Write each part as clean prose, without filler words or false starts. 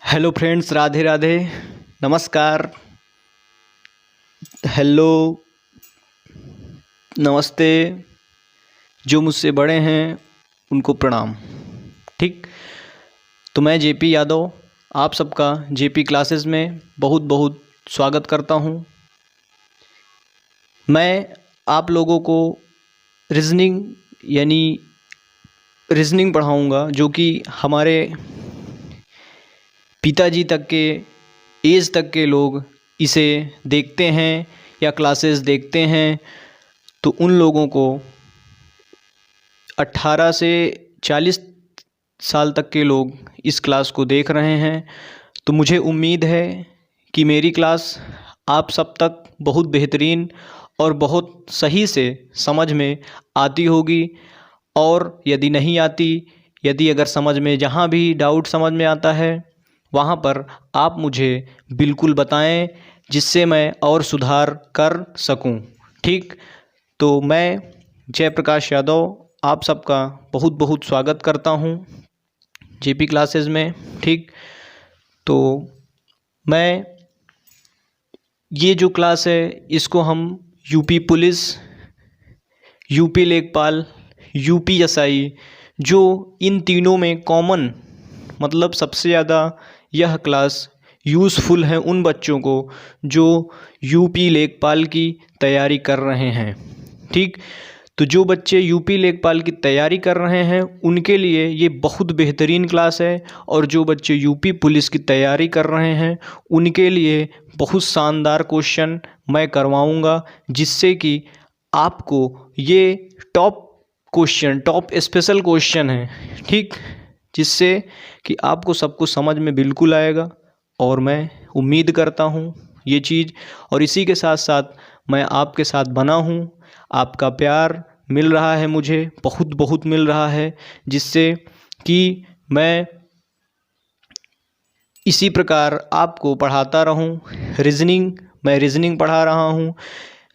Hello friends, Radhe Radhe, नमस्कार, hello, नमस्ते। जो मुझसे बड़े हैं उनको प्रणाम। ठीक, तो मैं जेपी यादव आप सबका जेपी क्लासेस में बहुत बहुत स्वागत करता हूं। मैं आप लोगों को रीजनिंग पढ़ाऊंगा, जो कि हमारे पिताजी तक के एज तक के लोग इसे देखते हैं या क्लासेस देखते हैं। तो उन लोगों को 18 से 40 साल तक के लोग इस क्लास को देख रहे हैं। तो मुझे उम्मीद है कि मेरी क्लास आप सब तक बहुत बेहतरीन और बहुत सही से समझ में आती होगी। और यदि नहीं आती, यदि अगर समझ में जहाँ भी डाउट समझ में आता है वहाँ पर आप मुझे बिल्कुल बताएं, जिससे मैं और सुधार कर सकूं। ठीक, तो मैं जयप्रकाश यादव आप सबका बहुत बहुत स्वागत करता हूं जेपी क्लासेस में। ठीक, तो मैं ये जो क्लास है इसको हम यूपी पुलिस, यूपी लेखपाल, यूपी एसआई, जो इन तीनों में कॉमन मतलब सबसे ज़्यादा यह क्लास यूज़फुल है उन बच्चों को जो यूपी लेखपाल की तैयारी कर रहे हैं। ठीक, तो जो बच्चे यूपी लेखपाल की तैयारी कर रहे हैं उनके लिए ये बहुत बेहतरीन क्लास है, और जो बच्चे यूपी पुलिस की तैयारी कर रहे हैं उनके लिए बहुत शानदार क्वेश्चन मैं करवाऊंगा, जिससे कि आपको ये टॉप स्पेशल क्वेश्चन है। ठीक, जिससे कि आपको सब कुछ समझ में बिल्कुल आएगा, और मैं उम्मीद करता हूँ ये चीज़। और इसी के साथ साथ मैं आपके साथ बना हूँ, आपका प्यार मिल रहा है, मुझे बहुत बहुत मिल रहा है, जिससे कि मैं इसी प्रकार आपको पढ़ाता रहूं। मैं रीजनिंग पढ़ा रहा हूं।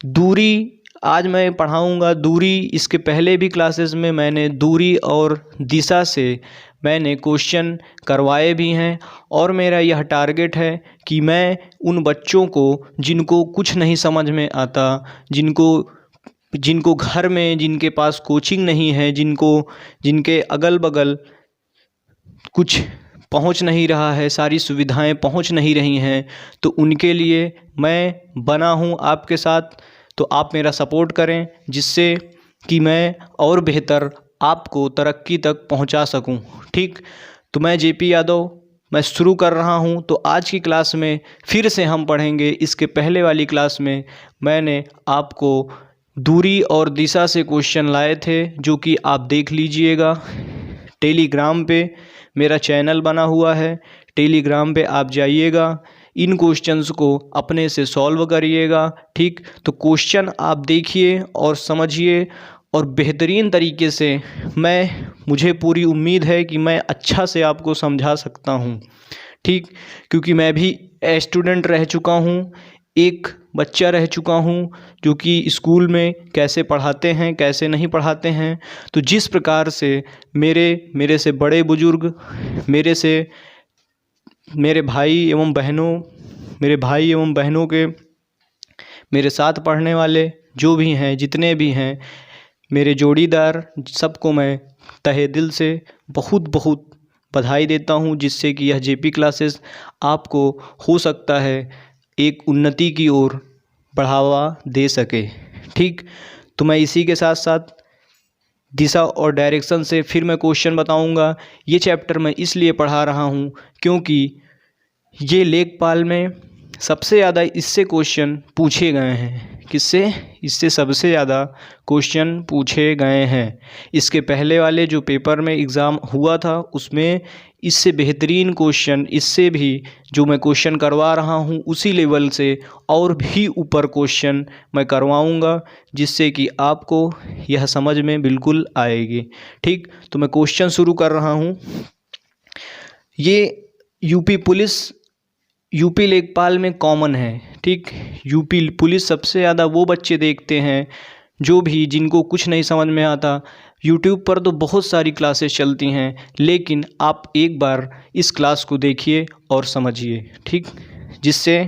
दूरी आज मैं पढ़ाऊंगा दूरी। इसके पहले भी क्लासेस में मैंने दूरी और दिशा से मैंने क्वेश्चन करवाए भी हैं, और मेरा यह टारगेट है कि मैं उन बच्चों को जिनको कुछ नहीं समझ में आता, जिनको घर में जिनके पास कोचिंग नहीं है, जिनके अगल बगल कुछ पहुंच नहीं रहा है, सारी सुविधाएं पहुंच नहीं रही हैं, तो उनके लिए मैं बना हूं आपके साथ। तो आप मेरा सपोर्ट करें, जिससे कि मैं और बेहतर आपको तरक्की तक पहुंचा सकूं। ठीक, तो मैं जेपी यादव मैं शुरू कर रहा हूं। तो आज की क्लास में फिर से हम पढ़ेंगे। इसके पहले वाली क्लास में मैंने आपको दूरी और दिशा से क्वेश्चन लाए थे, जो कि आप देख लीजिएगा। टेलीग्राम पे मेरा चैनल बना हुआ है, टेलीग्राम पे आप जाइएगा, इन क्वेश्चंस को अपने से सॉल्व करिएगा। ठीक, तो क्वेश्चन आप देखिए और समझिए, और बेहतरीन तरीके से मुझे पूरी उम्मीद है कि मैं अच्छा से आपको समझा सकता हूँ। ठीक, क्योंकि मैं भी स्टूडेंट रह चुका हूँ, एक बच्चा रह चुका हूँ, जो कि स्कूल में कैसे पढ़ाते हैं कैसे नहीं पढ़ाते हैं। तो जिस प्रकार से मेरे से बड़े बुजुर्ग, मेरे भाई एवं बहनों के मेरे साथ पढ़ने वाले जो भी हैं, जितने भी हैं मेरे जोड़ीदार, सबको मैं तहे दिल से बहुत बहुत बधाई देता हूं, जिससे कि यह जेपी क्लासेस आपको हो सकता है एक उन्नति की ओर बढ़ावा दे सके। ठीक, तो मैं इसी के साथ साथ दिशा और डायरेक्शन से फिर मैं क्वेश्चन बताऊंगा। ये चैप्टर मैं इसलिए पढ़ा रहा हूं क्योंकि ये लेखपाल में सबसे ज़्यादा इससे क्वेश्चन पूछे गए हैं। इससे सबसे ज़्यादा क्वेश्चन पूछे गए हैं। इसके पहले वाले जो पेपर में एग्ज़ाम हुआ था उसमें इससे बेहतरीन क्वेश्चन, इससे भी जो मैं क्वेश्चन करवा रहा हूँ उसी लेवल से और भी ऊपर क्वेश्चन मैं करवाऊँगा, जिससे कि आपको यह समझ में बिल्कुल आएगी। ठीक, तो मैं क्वेश्चन शुरू कर रहा हूँ। ये यूपी लेखपाल में कॉमन है। ठीक, यूपी पुलिस सबसे ज़्यादा वो बच्चे देखते हैं जिनको कुछ नहीं समझ में आता। यूट्यूब पर तो बहुत सारी क्लासेस चलती हैं, लेकिन आप एक बार इस क्लास को देखिए और समझिए, ठीक, जिससे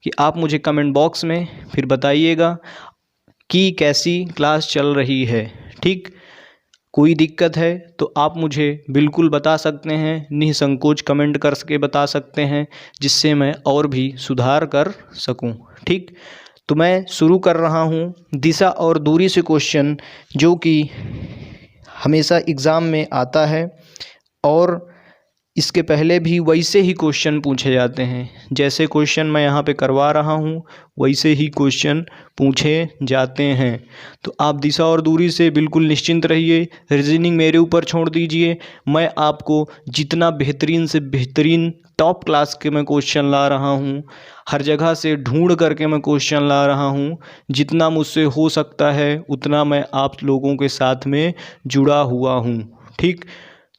कि आप मुझे कमेंट बॉक्स में फिर बताइएगा कि कैसी क्लास चल रही है, ठीक। कोई दिक्कत है तो आप मुझे बिल्कुल बता सकते हैं, निसंकोच कमेंट करके बता सकते हैं, जिससे मैं और भी सुधार कर सकूं, ठीक। तो मैं शुरू कर रहा हूं दिशा और दूरी से क्वेश्चन, जो कि हमेशा एग्ज़ाम में आता है और इसके पहले भी वैसे ही क्वेश्चन पूछे जाते हैं। जैसे क्वेश्चन मैं यहाँ पे करवा रहा हूँ वैसे ही क्वेश्चन पूछे जाते हैं। तो आप दिशा और दूरी से बिल्कुल निश्चिंत रहिए, रीजनिंग मेरे ऊपर छोड़ दीजिए। मैं आपको जितना बेहतरीन से बेहतरीन टॉप क्लास के मैं क्वेश्चन ला रहा हूँ, हर जगह से ढूंढ करके मैं क्वेश्चन ला रहा हूँ। जितना मुझसे हो सकता है उतना मैं आप लोगों के साथ में जुड़ा हुआ हूँ, ठीक।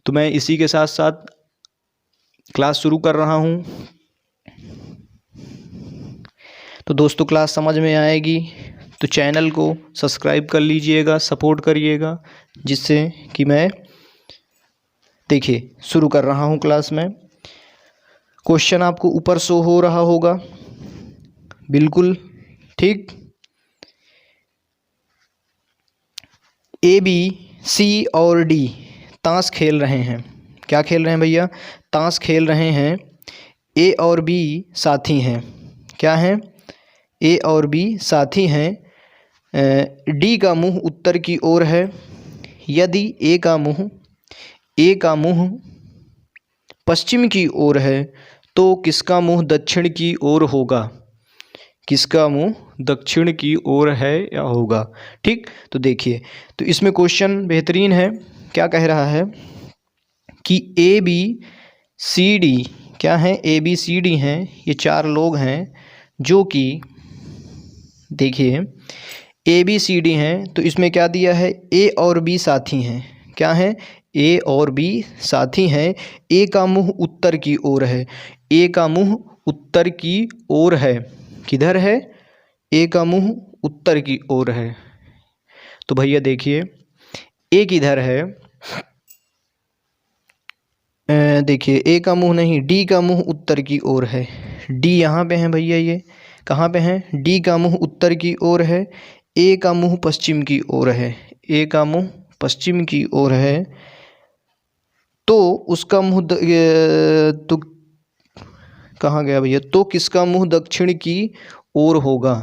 तो मैं इसी के साथ साथ क्लास शुरू कर रहा हूँ। तो दोस्तों क्लास समझ में आएगी तो चैनल को सब्सक्राइब कर लीजिएगा, सपोर्ट करिएगा, जिससे कि मैं देखिए शुरू कर रहा हूँ क्लास में। क्वेश्चन आपको ऊपर शो हो रहा होगा, बिल्कुल ठीक। ए बी सी और डी ताश खेल रहे हैं। क्या खेल रहे हैं भैया? ताश खेल रहे हैं। ए और बी साथी हैं। क्या हैं? ए और बी साथी हैं। डी का मुंह उत्तर की ओर है। यदि ए का मुंह पश्चिम की ओर है तो किसका मुंह दक्षिण की ओर होगा? किसका मुंह दक्षिण की ओर है या होगा, ठीक। तो देखिए, तो इसमें क्वेश्चन बेहतरीन है। क्या कह रहा है कि ए बी सी डी क्या है? ए बी सी डी हैं, ये चार लोग हैं जो कि देखिए ए बी सी डी हैं। तो इसमें क्या दिया है? ए और बी साथी हैं। क्या है? ए और बी साथी हैं। ए का मुंह उत्तर की ओर है। ए का मुंह उत्तर की ओर है। किधर है? ए का मुंह उत्तर की ओर है। तो भैया देखिए ए किधर है? देखिए ए का मुंह नहीं, डी का मुंह उत्तर की ओर है। डी यहाँ पे है भैया, ये कहाँ पे है? डी का मुंह उत्तर की ओर है। ए का मुंह पश्चिम की ओर है। ए का मुंह पश्चिम की ओर है, तो उसका मुंह तो कहाँ गया भैया? तो किसका मुंह दक्षिण की ओर होगा?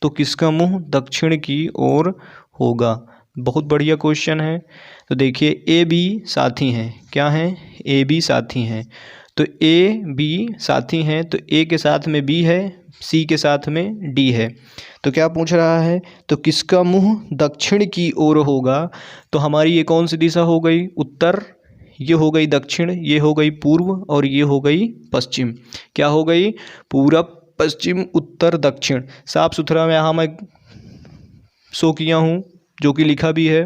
तो किसका मुंह दक्षिण की ओर होगा? बहुत बढ़िया क्वेश्चन है। तो देखिए ए बी साथी हैं। क्या हैं? ए बी साथी हैं। तो ए बी साथी हैं, तो ए के साथ में बी है, सी के साथ में डी है। तो क्या पूछ रहा है? तो किसका मुंह दक्षिण की ओर होगा? तो हमारी ये कौन सी दिशा हो गई? उत्तर, ये हो गई दक्षिण, ये हो गई पूर्व और ये हो गई पश्चिम। क्या हो गई? पूरब, पश्चिम, उत्तर, दक्षिण। साफ सुथरा में यहाँ मैं शो किया हूँ, जो कि लिखा भी है,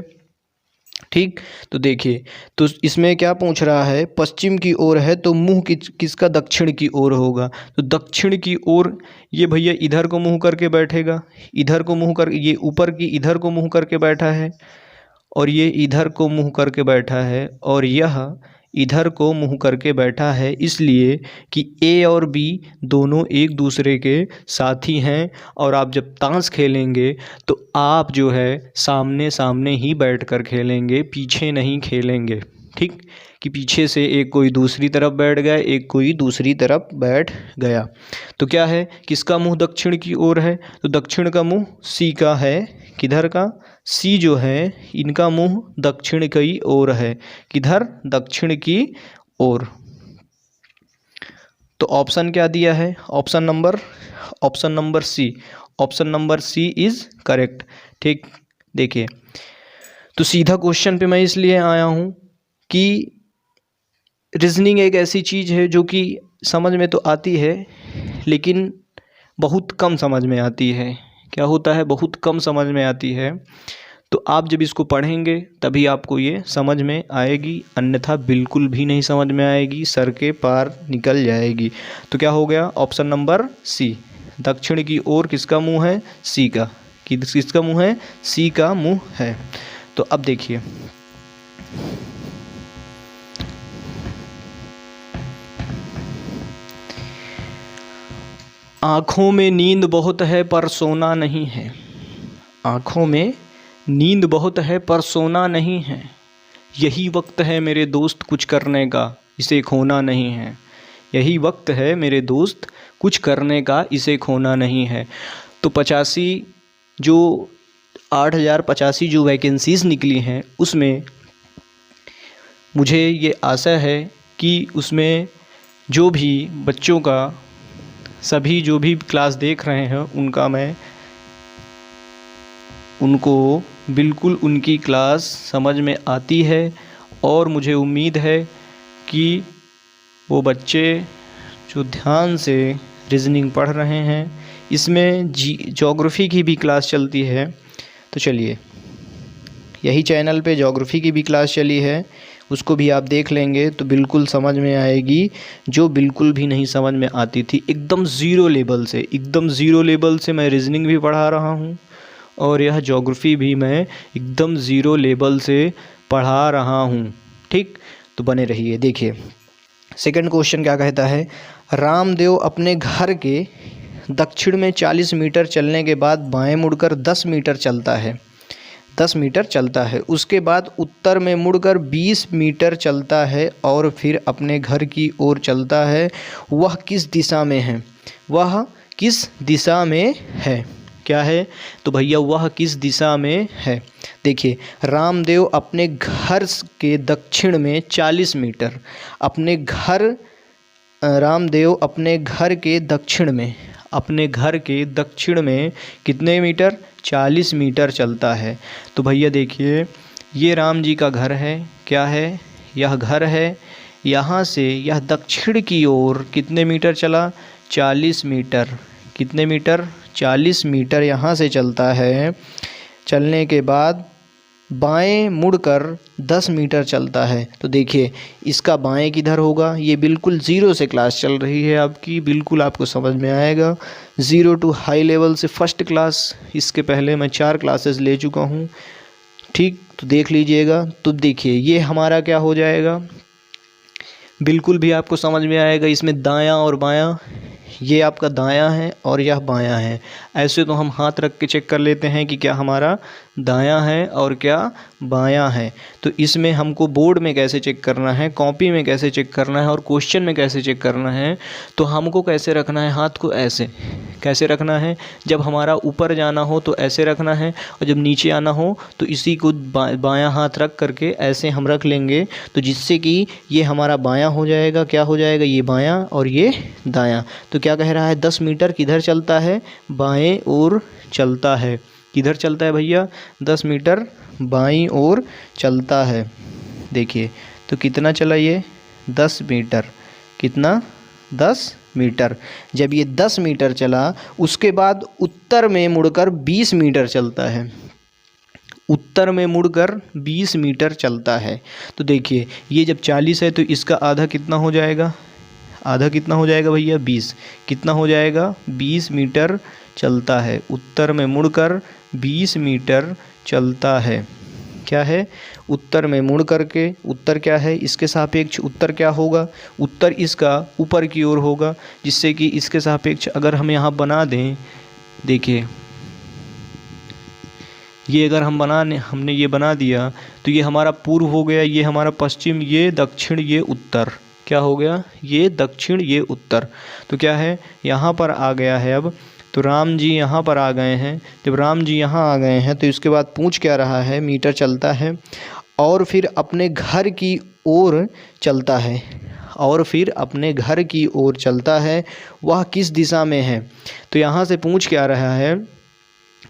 ठीक। तो देखिए, तो इसमें क्या पूछ रहा है? पश्चिम की ओर है तो मुंह किसका दक्षिण की ओर होगा? तो दक्षिण की ओर ये भैया इधर को मुंह करके बैठेगा, इधर को मुंह कर, ये ऊपर की इधर को मुंह करके बैठा है और ये इधर को मुंह करके बैठा है और यह इधर को मुंह करके बैठा है, इसलिए कि ए और बी दोनों एक दूसरे के साथी हैं। और आप जब ताश खेलेंगे तो आप जो है सामने सामने ही बैठकर खेलेंगे, पीछे नहीं खेलेंगे, ठीक। कि पीछे से एक कोई दूसरी तरफ बैठ गया, एक कोई दूसरी तरफ बैठ गया। तो क्या है? किसका मुंह दक्षिण की ओर है? तो दक्षिण का मुंह सी का है। किधर का? सी जो है इनका मुंह दक्षिण की ओर है। किधर? दक्षिण की ओर। तो ऑप्शन क्या दिया है? Option number C. Option number C is correct, ठीक। देखिए, तो सीधा क्वेश्चन पे मैं इसलिए आया हूँ कि रीजनिंग एक ऐसी चीज़ है जो कि समझ में तो आती है लेकिन बहुत कम समझ में आती है। क्या होता है? बहुत कम समझ में आती है। तो आप जब इसको पढ़ेंगे तभी आपको ये समझ में आएगी, अन्यथा बिल्कुल भी नहीं समझ में आएगी, सर के पार निकल जाएगी। तो क्या हो गया? ऑप्शन नंबर सी, दक्षिण की ओर किसका मुंह है? सी का। किसका मुंह है? सी का मुंह है। तो अब देखिए, आँखों में नींद बहुत है पर सोना नहीं है। आँखों में नींद बहुत है पर सोना नहीं है। यही वक्त है मेरे दोस्त कुछ करने का, इसे खोना नहीं है। यही वक्त है मेरे दोस्त कुछ करने का, इसे खोना नहीं है। तो 85 जो 8085 जो वैकेंसीज़ निकली हैं उसमें मुझे ये आशा है कि उसमें जो भी बच्चों का, सभी जो भी क्लास देख रहे हैं उनको बिल्कुल उनकी क्लास समझ में आती है। और मुझे उम्मीद है कि वो बच्चे जो ध्यान से रीजनिंग पढ़ रहे हैं, इसमें ज्योग्राफ़ी की भी क्लास चलती है। तो चलिए, यही चैनल पे ज्योग्राफ़ी की भी क्लास चली है, उसको भी आप देख लेंगे तो बिल्कुल समझ में आएगी। जो बिल्कुल भी नहीं समझ में आती थी, एकदम ज़ीरो लेवल से मैं रीजनिंग भी पढ़ा रहा हूँ और यह ज्योग्राफ़ी भी मैं एकदम ज़ीरो लेवल से पढ़ा रहा हूँ। ठीक, तो बने रहिए। देखिए सेकंड क्वेश्चन क्या कहता है। रामदेव अपने घर के दक्षिण में 40 मीटर चलने के बाद बाएं मुड़कर 10 मीटर चलता है। उसके बाद उत्तर में मुड़कर 20 मीटर चलता है और फिर अपने घर की ओर चलता है। वह किस दिशा में है? क्या है? तो भैया वह किस दिशा में है। देखिए, रामदेव अपने घर के दक्षिण में 40 मीटर, रामदेव अपने घर के दक्षिण में कितने मीटर? 40 मीटर चलता है। तो भैया देखिए, ये राम जी का घर है। क्या है? यह घर है। यहाँ से यह दक्षिण की ओर कितने मीटर चला? 40 मीटर। कितने मीटर? 40 मीटर यहाँ से चलता है। चलने के बाद बाएं मुड़कर 10 मीटर चलता है। तो देखिए, इसका बाएं किधर होगा? ये बिल्कुल ज़ीरो से क्लास चल रही है आपकी, बिल्कुल आपको समझ में आएगा। ज़ीरो टू हाई लेवल से फर्स्ट क्लास, इसके पहले मैं 4 क्लासेस ले चुका हूँ। ठीक, तो देख लीजिएगा। तो देखिए, ये हमारा क्या हो जाएगा, बिल्कुल भी आपको समझ में आएगा। इसमें दायां और बायां, ये आपका दायां है और यह बायां है। ऐसे तो हम हाथ रख के चेक कर लेते हैं कि क्या हमारा दायां है और क्या बायां है। तो इसमें हमको बोर्ड में कैसे चेक करना है, कॉपी में कैसे चेक करना है और क्वेश्चन में कैसे चेक करना है। तो हमको कैसे रखना है हाथ को? ऐसे। कैसे रखना है? जब हमारा ऊपर जाना हो तो ऐसे रखना है, और जब नीचे आना हो तो इसी को बायां हाथ रख करके ऐसे हम रख लेंगे, तो जिससे कि ये हमारा बायां हो जाएगा। क्या हो जाएगा? ये बायां और ये दायां। तो क्या कह रहा है? 10 मीटर किधर चलता है? बाएं ओर चलता है। किधर चलता है भैया? 10 मीटर बाईं ओर चलता है। देखिए, तो कितना चला ये? 10 मीटर। कितना? 10 मीटर। जब ये 10 मीटर चला, उसके बाद उत्तर में मुड़कर 20 मीटर चलता है। उत्तर में मुड़कर 20 मीटर चलता है। तो देखिए, ये जब 40 है तो इसका आधा कितना हो जाएगा? आधा कितना हो जाएगा भैया? 20। कितना हो जाएगा? 20 मीटर चलता है। उत्तर में मुड़कर 20 मीटर चलता है। क्या है? उत्तर में मुड़ करके, उत्तर क्या है? इसके सापेक्ष उत्तर क्या होगा? उत्तर इसका ऊपर की ओर होगा, जिससे कि इसके सापेक्ष अगर हम यहाँ बना दें, देखिए ये अगर हमने ये बना दिया तो ये हमारा पूर्व हो गया, ये हमारा पश्चिम, ये दक्षिण, ये उत्तर। क्या हो गया? ये दक्षिण, ये उत्तर। तो क्या है? यहाँ पर आ गया है अब। तो राम जी यहाँ पर आ गए हैं। जब राम जी यहाँ आ गए हैं तो इसके बाद पूछ क्या रहा है? मीटर चलता है और फिर अपने घर की ओर चलता है। और फिर अपने घर की ओर चलता है। वह किस दिशा में है? तो यहाँ से पूछ क्या रहा है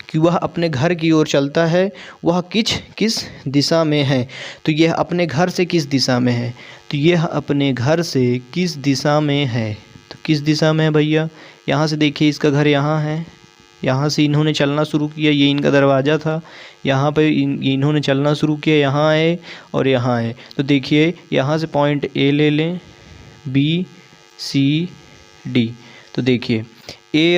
कि वह अपने घर की ओर चलता है, वह किस दिशा में है। तो यह अपने घर से किस दिशा में है? तो यह अपने घर से किस दिशा में है? तो किस दिशा में है भैया? यहाँ से देखिए, इसका घर यहाँ है, यहाँ से इन्होंने चलना शुरू किया, ये इनका दरवाज़ा था, यहाँ पे इन्होंने चलना शुरू किया, यहाँ है और यहाँ है। तो देखिए, यहाँ से पॉइंट ए ले लें, बी सी डी। तो देखिए, ए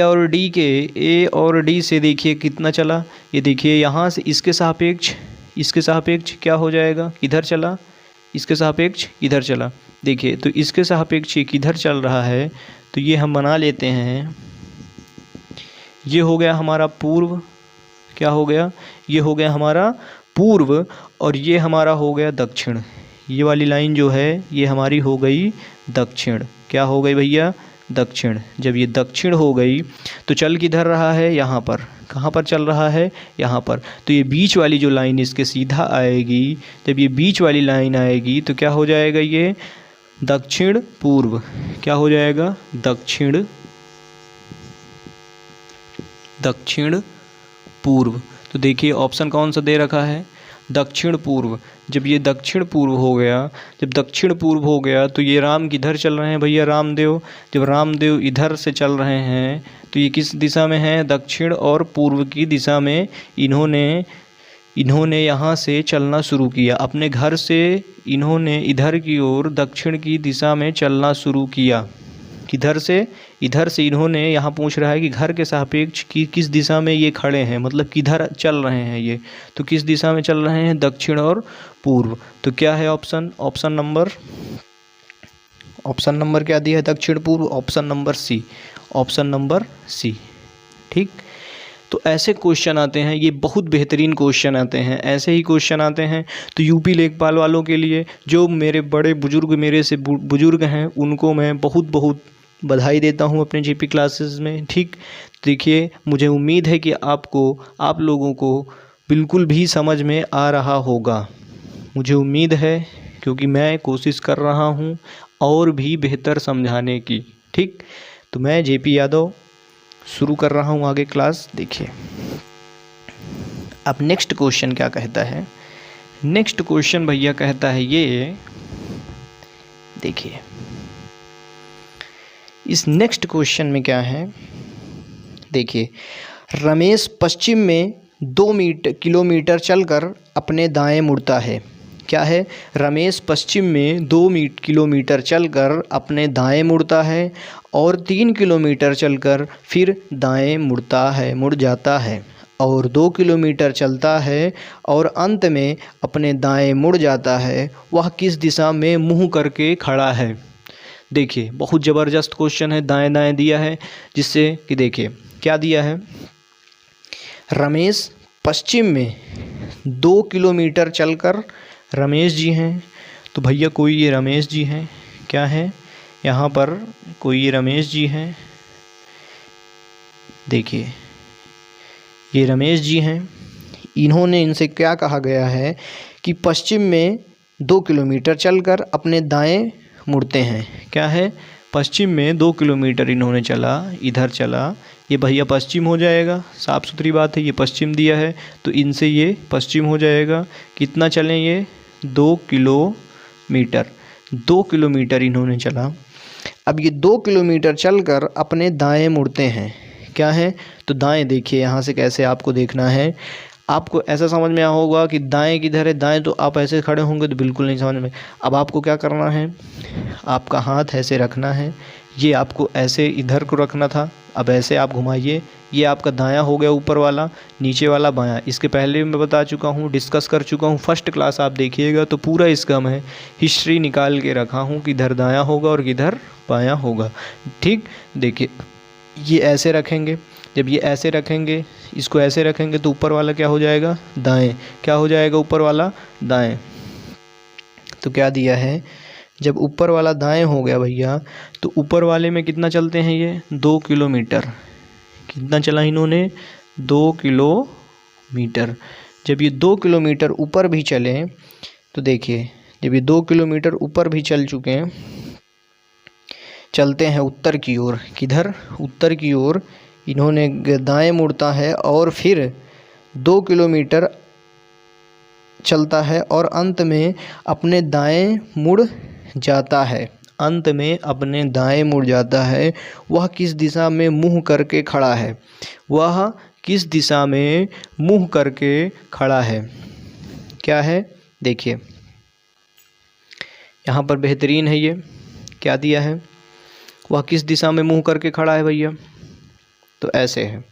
और डी से देखिए कितना चला। ये देखिए, यहाँ से इसके सापेक्ष क्या हो जाएगा? इधर चला, इसके सापेक्ष इधर चला। देखिए, तो इसके सापेक्ष किधर चल रहा है? तो ये हम बना लेते हैं ये हो गया हमारा पूर्व, क्या हो गया, ये हो गया हमारा पूर्व, और ये हमारा हो गया दक्षिण। ये वाली लाइन जो है ये हमारी हो गई दक्षिण। क्या हो गई भैया, दक्षिण। जब ये दक्षिण हो गई तो चल किधर रहा है, यहाँ पर। कहाँ पर चल रहा है, यहाँ पर। तो ये बीच वाली जो लाइन इसके सीधा आएगी, जब ये बीच वाली लाइन आएगी तो क्या हो जाएगा, ये दक्षिण पूर्व। क्या हो जाएगा, दक्षिण पूर्व। तो देखिए ऑप्शन कौन सा दे रखा है, दक्षिण पूर्व। जब ये दक्षिण पूर्व हो गया, जब दक्षिण पूर्व हो गया तो ये राम किधर चल रहे हैं भैया, रामदेव। जब रामदेव इधर से चल रहे हैं तो ये किस दिशा में है, दक्षिण और पूर्व की दिशा में इन्होंने यहाँ से चलना शुरू किया। अपने घर से इन्होंने इधर की ओर दक्षिण की दिशा में चलना शुरू किया। किधर से, इधर से। इन्होंने, यहाँ पूछ रहा है कि घर के सापेक्ष किस दिशा में ये खड़े हैं, मतलब किधर चल रहे हैं ये, तो किस दिशा में चल रहे हैं, दक्षिण और पूर्व। तो क्या है ऑप्शन, ऑप्शन नंबर क्या दिया है, दक्षिण पूर्व, option number C, option number C. ठीक, तो ऐसे क्वेश्चन आते हैं, ये बहुत बेहतरीन क्वेश्चन आते हैं, ऐसे ही क्वेश्चन आते हैं। तो यूपी लेखपाल वालों के लिए, जो मेरे बड़े बुजुर्ग, मेरे से बुजुर्ग हैं, उनको मैं बहुत बहुत बधाई देता हूं अपने जीपी क्लासेस में। ठीक, देखिए मुझे उम्मीद है कि आप लोगों को बिल्कुल भी समझ में आ रहा होगा, मुझे उम्मीद है, क्योंकि मैं कोशिश कर रहा हूं और भी बेहतर समझाने की। ठीक, तो मैं जेपी यादव शुरू कर रहा हूं आगे क्लास। देखिए अब नेक्स्ट क्वेश्चन क्या कहता है, नेक्स्ट क्वेश्चन भैया कहता है ये, देखिए इस नेक्स्ट क्वेश्चन में क्या है, देखिए रमेश पश्चिम में 2 किलोमीटर चलकर अपने दाएं मुड़ता है। क्या है, रमेश पश्चिम में 2 किलोमीटर चलकर अपने दाएं मुड़ता है और 3 किलोमीटर चलकर फिर दाएं मुड़ जाता है, और 2 किलोमीटर चलता है और अंत में अपने दाएं मुड़ जाता है। वह किस दिशा में मुँह करके खड़ा है। देखिए बहुत ज़बरदस्त क्वेश्चन है, दाएं दाएं दिया है, जिससे कि देखिए क्या दिया है, रमेश पश्चिम में 2 किलोमीटर चलकर, रमेश जी हैं, तो भैया कोई ये रमेश जी हैं, क्या है यहाँ पर, कोई ये रमेश जी हैं। देखिए ये रमेश जी हैं, इन्होंने, इनसे क्या कहा गया है कि पश्चिम में 2 किलोमीटर चलकर अपने दाएं मुड़ते हैं। क्या है, पश्चिम में 2 किलोमीटर इन्होंने चला, इधर चला, ये भैया पश्चिम हो जाएगा, साफ़ सुथरी बात है, ये पश्चिम दिया है तो इनसे ये पश्चिम हो जाएगा। कितना चलें ये, 2 किलोमीटर, 2 किलोमीटर इन्होंने चला। अब ये 2 किलोमीटर चलकर अपने दाएं मुड़ते हैं। क्या है, तो दाएं देखिए यहाँ से कैसे आपको देखना है, आपको ऐसा समझ में आया होगा कि दाएं किधर है, दाएं तो आप ऐसे खड़े होंगे तो बिल्कुल नहीं समझ में। अब आपको क्या करना है, आपका हाथ ऐसे रखना है, ये आपको ऐसे इधर को रखना था, अब ऐसे आप घुमाइए, ये आपका दायां हो गया ऊपर वाला, नीचे वाला बायां। इसके पहले मैं बता चुका हूँ, डिस्कस कर चुका हूँ, फर्स्ट क्लास आप देखिएगा तो पूरा इसका मैं हिस्ट्री निकाल के रखा हूँ, किधर दायां होगा और किधर बायां होगा। ठीक, देखिए ये ऐसे रखेंगे, जब ये ऐसे रखेंगे, इसको ऐसे रखेंगे तो ऊपर वाला क्या हो जाएगा, दाएं। क्या हो जाएगा, ऊपर वाला दाएं। तो क्या दिया है, जब ऊपर वाला दाएं हो गया भैया, तो ऊपर वाले में कितना चलते हैं ये, 2 किलोमीटर। कितना चला इन्होंने, 2 किलोमीटर। जब ये 2 किलोमीटर ऊपर भी चले, तो देखिए जब ये 2 किलोमीटर ऊपर भी चल चुके हैं, चलते हैं उत्तर की ओर। किधर, उत्तर की ओर। इन्होंने दाएं मुड़ता है और फिर 2 किलोमीटर चलता है और अंत में अपने दाएं मुड़ जाता है, अंत में अपने दाएं मुड़ जाता है। वह किस दिशा में मुँह करके खड़ा है, वह किस दिशा में मुँह करके खड़ा है। क्या है, देखिए यहाँ पर बेहतरीन है, ये क्या दिया है, वह किस दिशा में मुँह करके खड़ा है भैया, तो ऐसे है।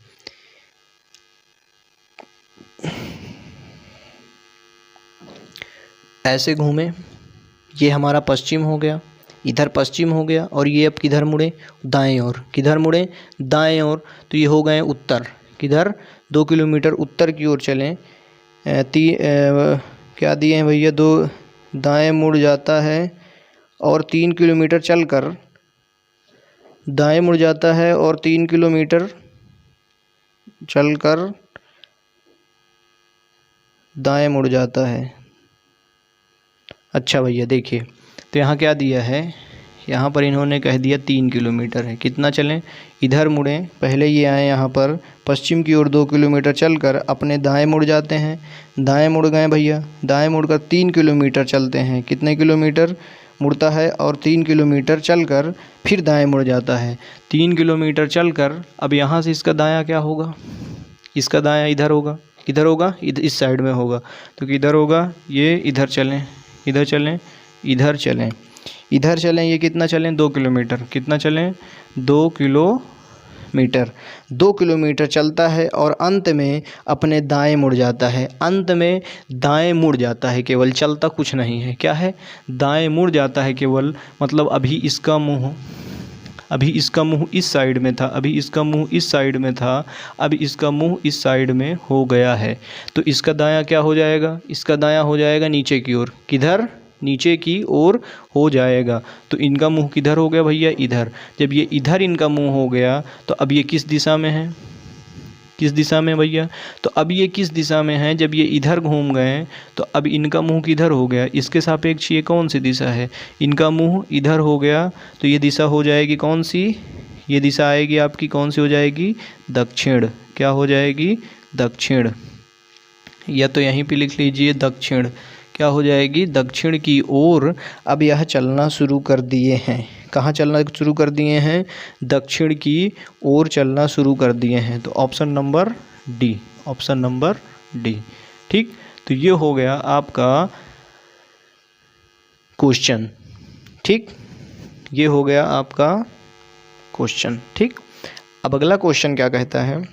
ऐसे घूमे, ये हमारा पश्चिम हो गया, इधर पश्चिम हो गया, और ये अब किधर मुड़े, दाएं ओर। किधर मुड़े, दाएं ओर। तो ये हो गए उत्तर। किधर, 2 किलोमीटर उत्तर की ओर चलें। क्या दिए हैं भैया, 2 दाएं मुड़ जाता है और 3 किलोमीटर चलकर दाएं मुड़ जाता है और 3 किलोमीटर चलकर दाएं मुड़ जाता है। अच्छा भैया देखिए, तो यहाँ क्या दिया है, यहाँ पर इन्होंने कह दिया 3 किलोमीटर है। कितना चलें, इधर मुड़ें, पहले ये आए यहाँ पर पश्चिम की ओर 2 किलोमीटर चलकर अपने दाएं मुड़ जाते हैं। दाएं मुड़ गए भैया, दाएं मुड़कर 3 किलोमीटर चलते हैं। कितने किलोमीटर मुड़ता है, और 3 किलोमीटर चलकर फिर दाएं मुड़ जाता है। 3 किलोमीटर चलकर अब यहाँ से इसका दायां क्या होगा, इसका दायां इधर होगा। किधर होगा, इधर इस साइड में होगा। तो किधर होगा, ये इधर चलें, इधर चलें, इधर चलें, इधर चलें। ये कितना चलें, 2 किलोमीटर। कितना चलें, 2 किलोमीटर। 2 किलोमीटर चलता है और अंत में अपने दाएं मुड़ जाता है। अंत में दाएं मुड़ जाता है, केवल चलता कुछ नहीं है। क्या है, दाएं मुड़ जाता है केवल, मतलब अभी इसका मुँह इस साइड में था, अभी इसका मुंह इस साइड में था, अब इसका मुंह इस साइड में हो गया है। तो इसका दायां क्या हो जाएगा, इसका दायां हो जाएगा नीचे की ओर। किधर, नीचे की ओर हो जाएगा। तो इनका मुंह किधर हो गया भैया, इधर। जब ये इधर इनका मुंह हो गया तो अब ये किस दिशा में है, किस दिशा में भैया, तो अब ये किस दिशा में है, जब ये इधर घूम गए तो अब इनका मुंह किधर हो गया, इसके सापेक्ष ये कौन सी दिशा है, इनका मुंह इधर हो गया। तो ये दिशा हो जाएगी कौन सी, ये दिशा आएगी आपकी कौन सी हो जाएगी, दक्षिण। क्या हो जाएगी, दक्षिण। या तो यहीं पे लिख लीजिए दक्षिण। क्या हो जाएगी, दक्षिण की ओर अब यह चलना शुरू कर दिए हैं। कहाँ चलना शुरू कर दिए हैं, दक्षिण की ओर चलना शुरू कर दिए हैं। तो option number D, option number D. ठीक, तो ये हो गया आपका क्वेश्चन। ठीक, ये हो गया आपका क्वेश्चन। ठीक, अब अगला क्वेश्चन क्या कहता है,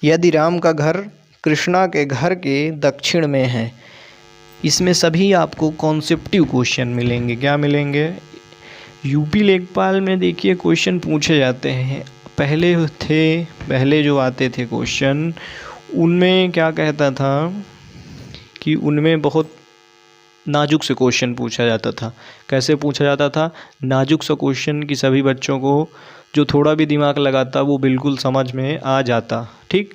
यदि राम का घर कृष्णा के घर के दक्षिण में है। इसमें सभी आपको कॉन्सेप्टिव क्वेश्चन मिलेंगे। क्या मिलेंगे, यूपी लेखपाल में देखिए क्वेश्चन पूछे जाते हैं। पहले जो आते थे क्वेश्चन, उनमें क्या कहता था कि उनमें बहुत नाजुक से क्वेश्चन पूछा जाता था। कैसे पूछा जाता था, नाजुक सा क्वेश्चन कि सभी बच्चों को जो थोड़ा भी दिमाग लगाता वो बिल्कुल समझ में आ जाता। ठीक,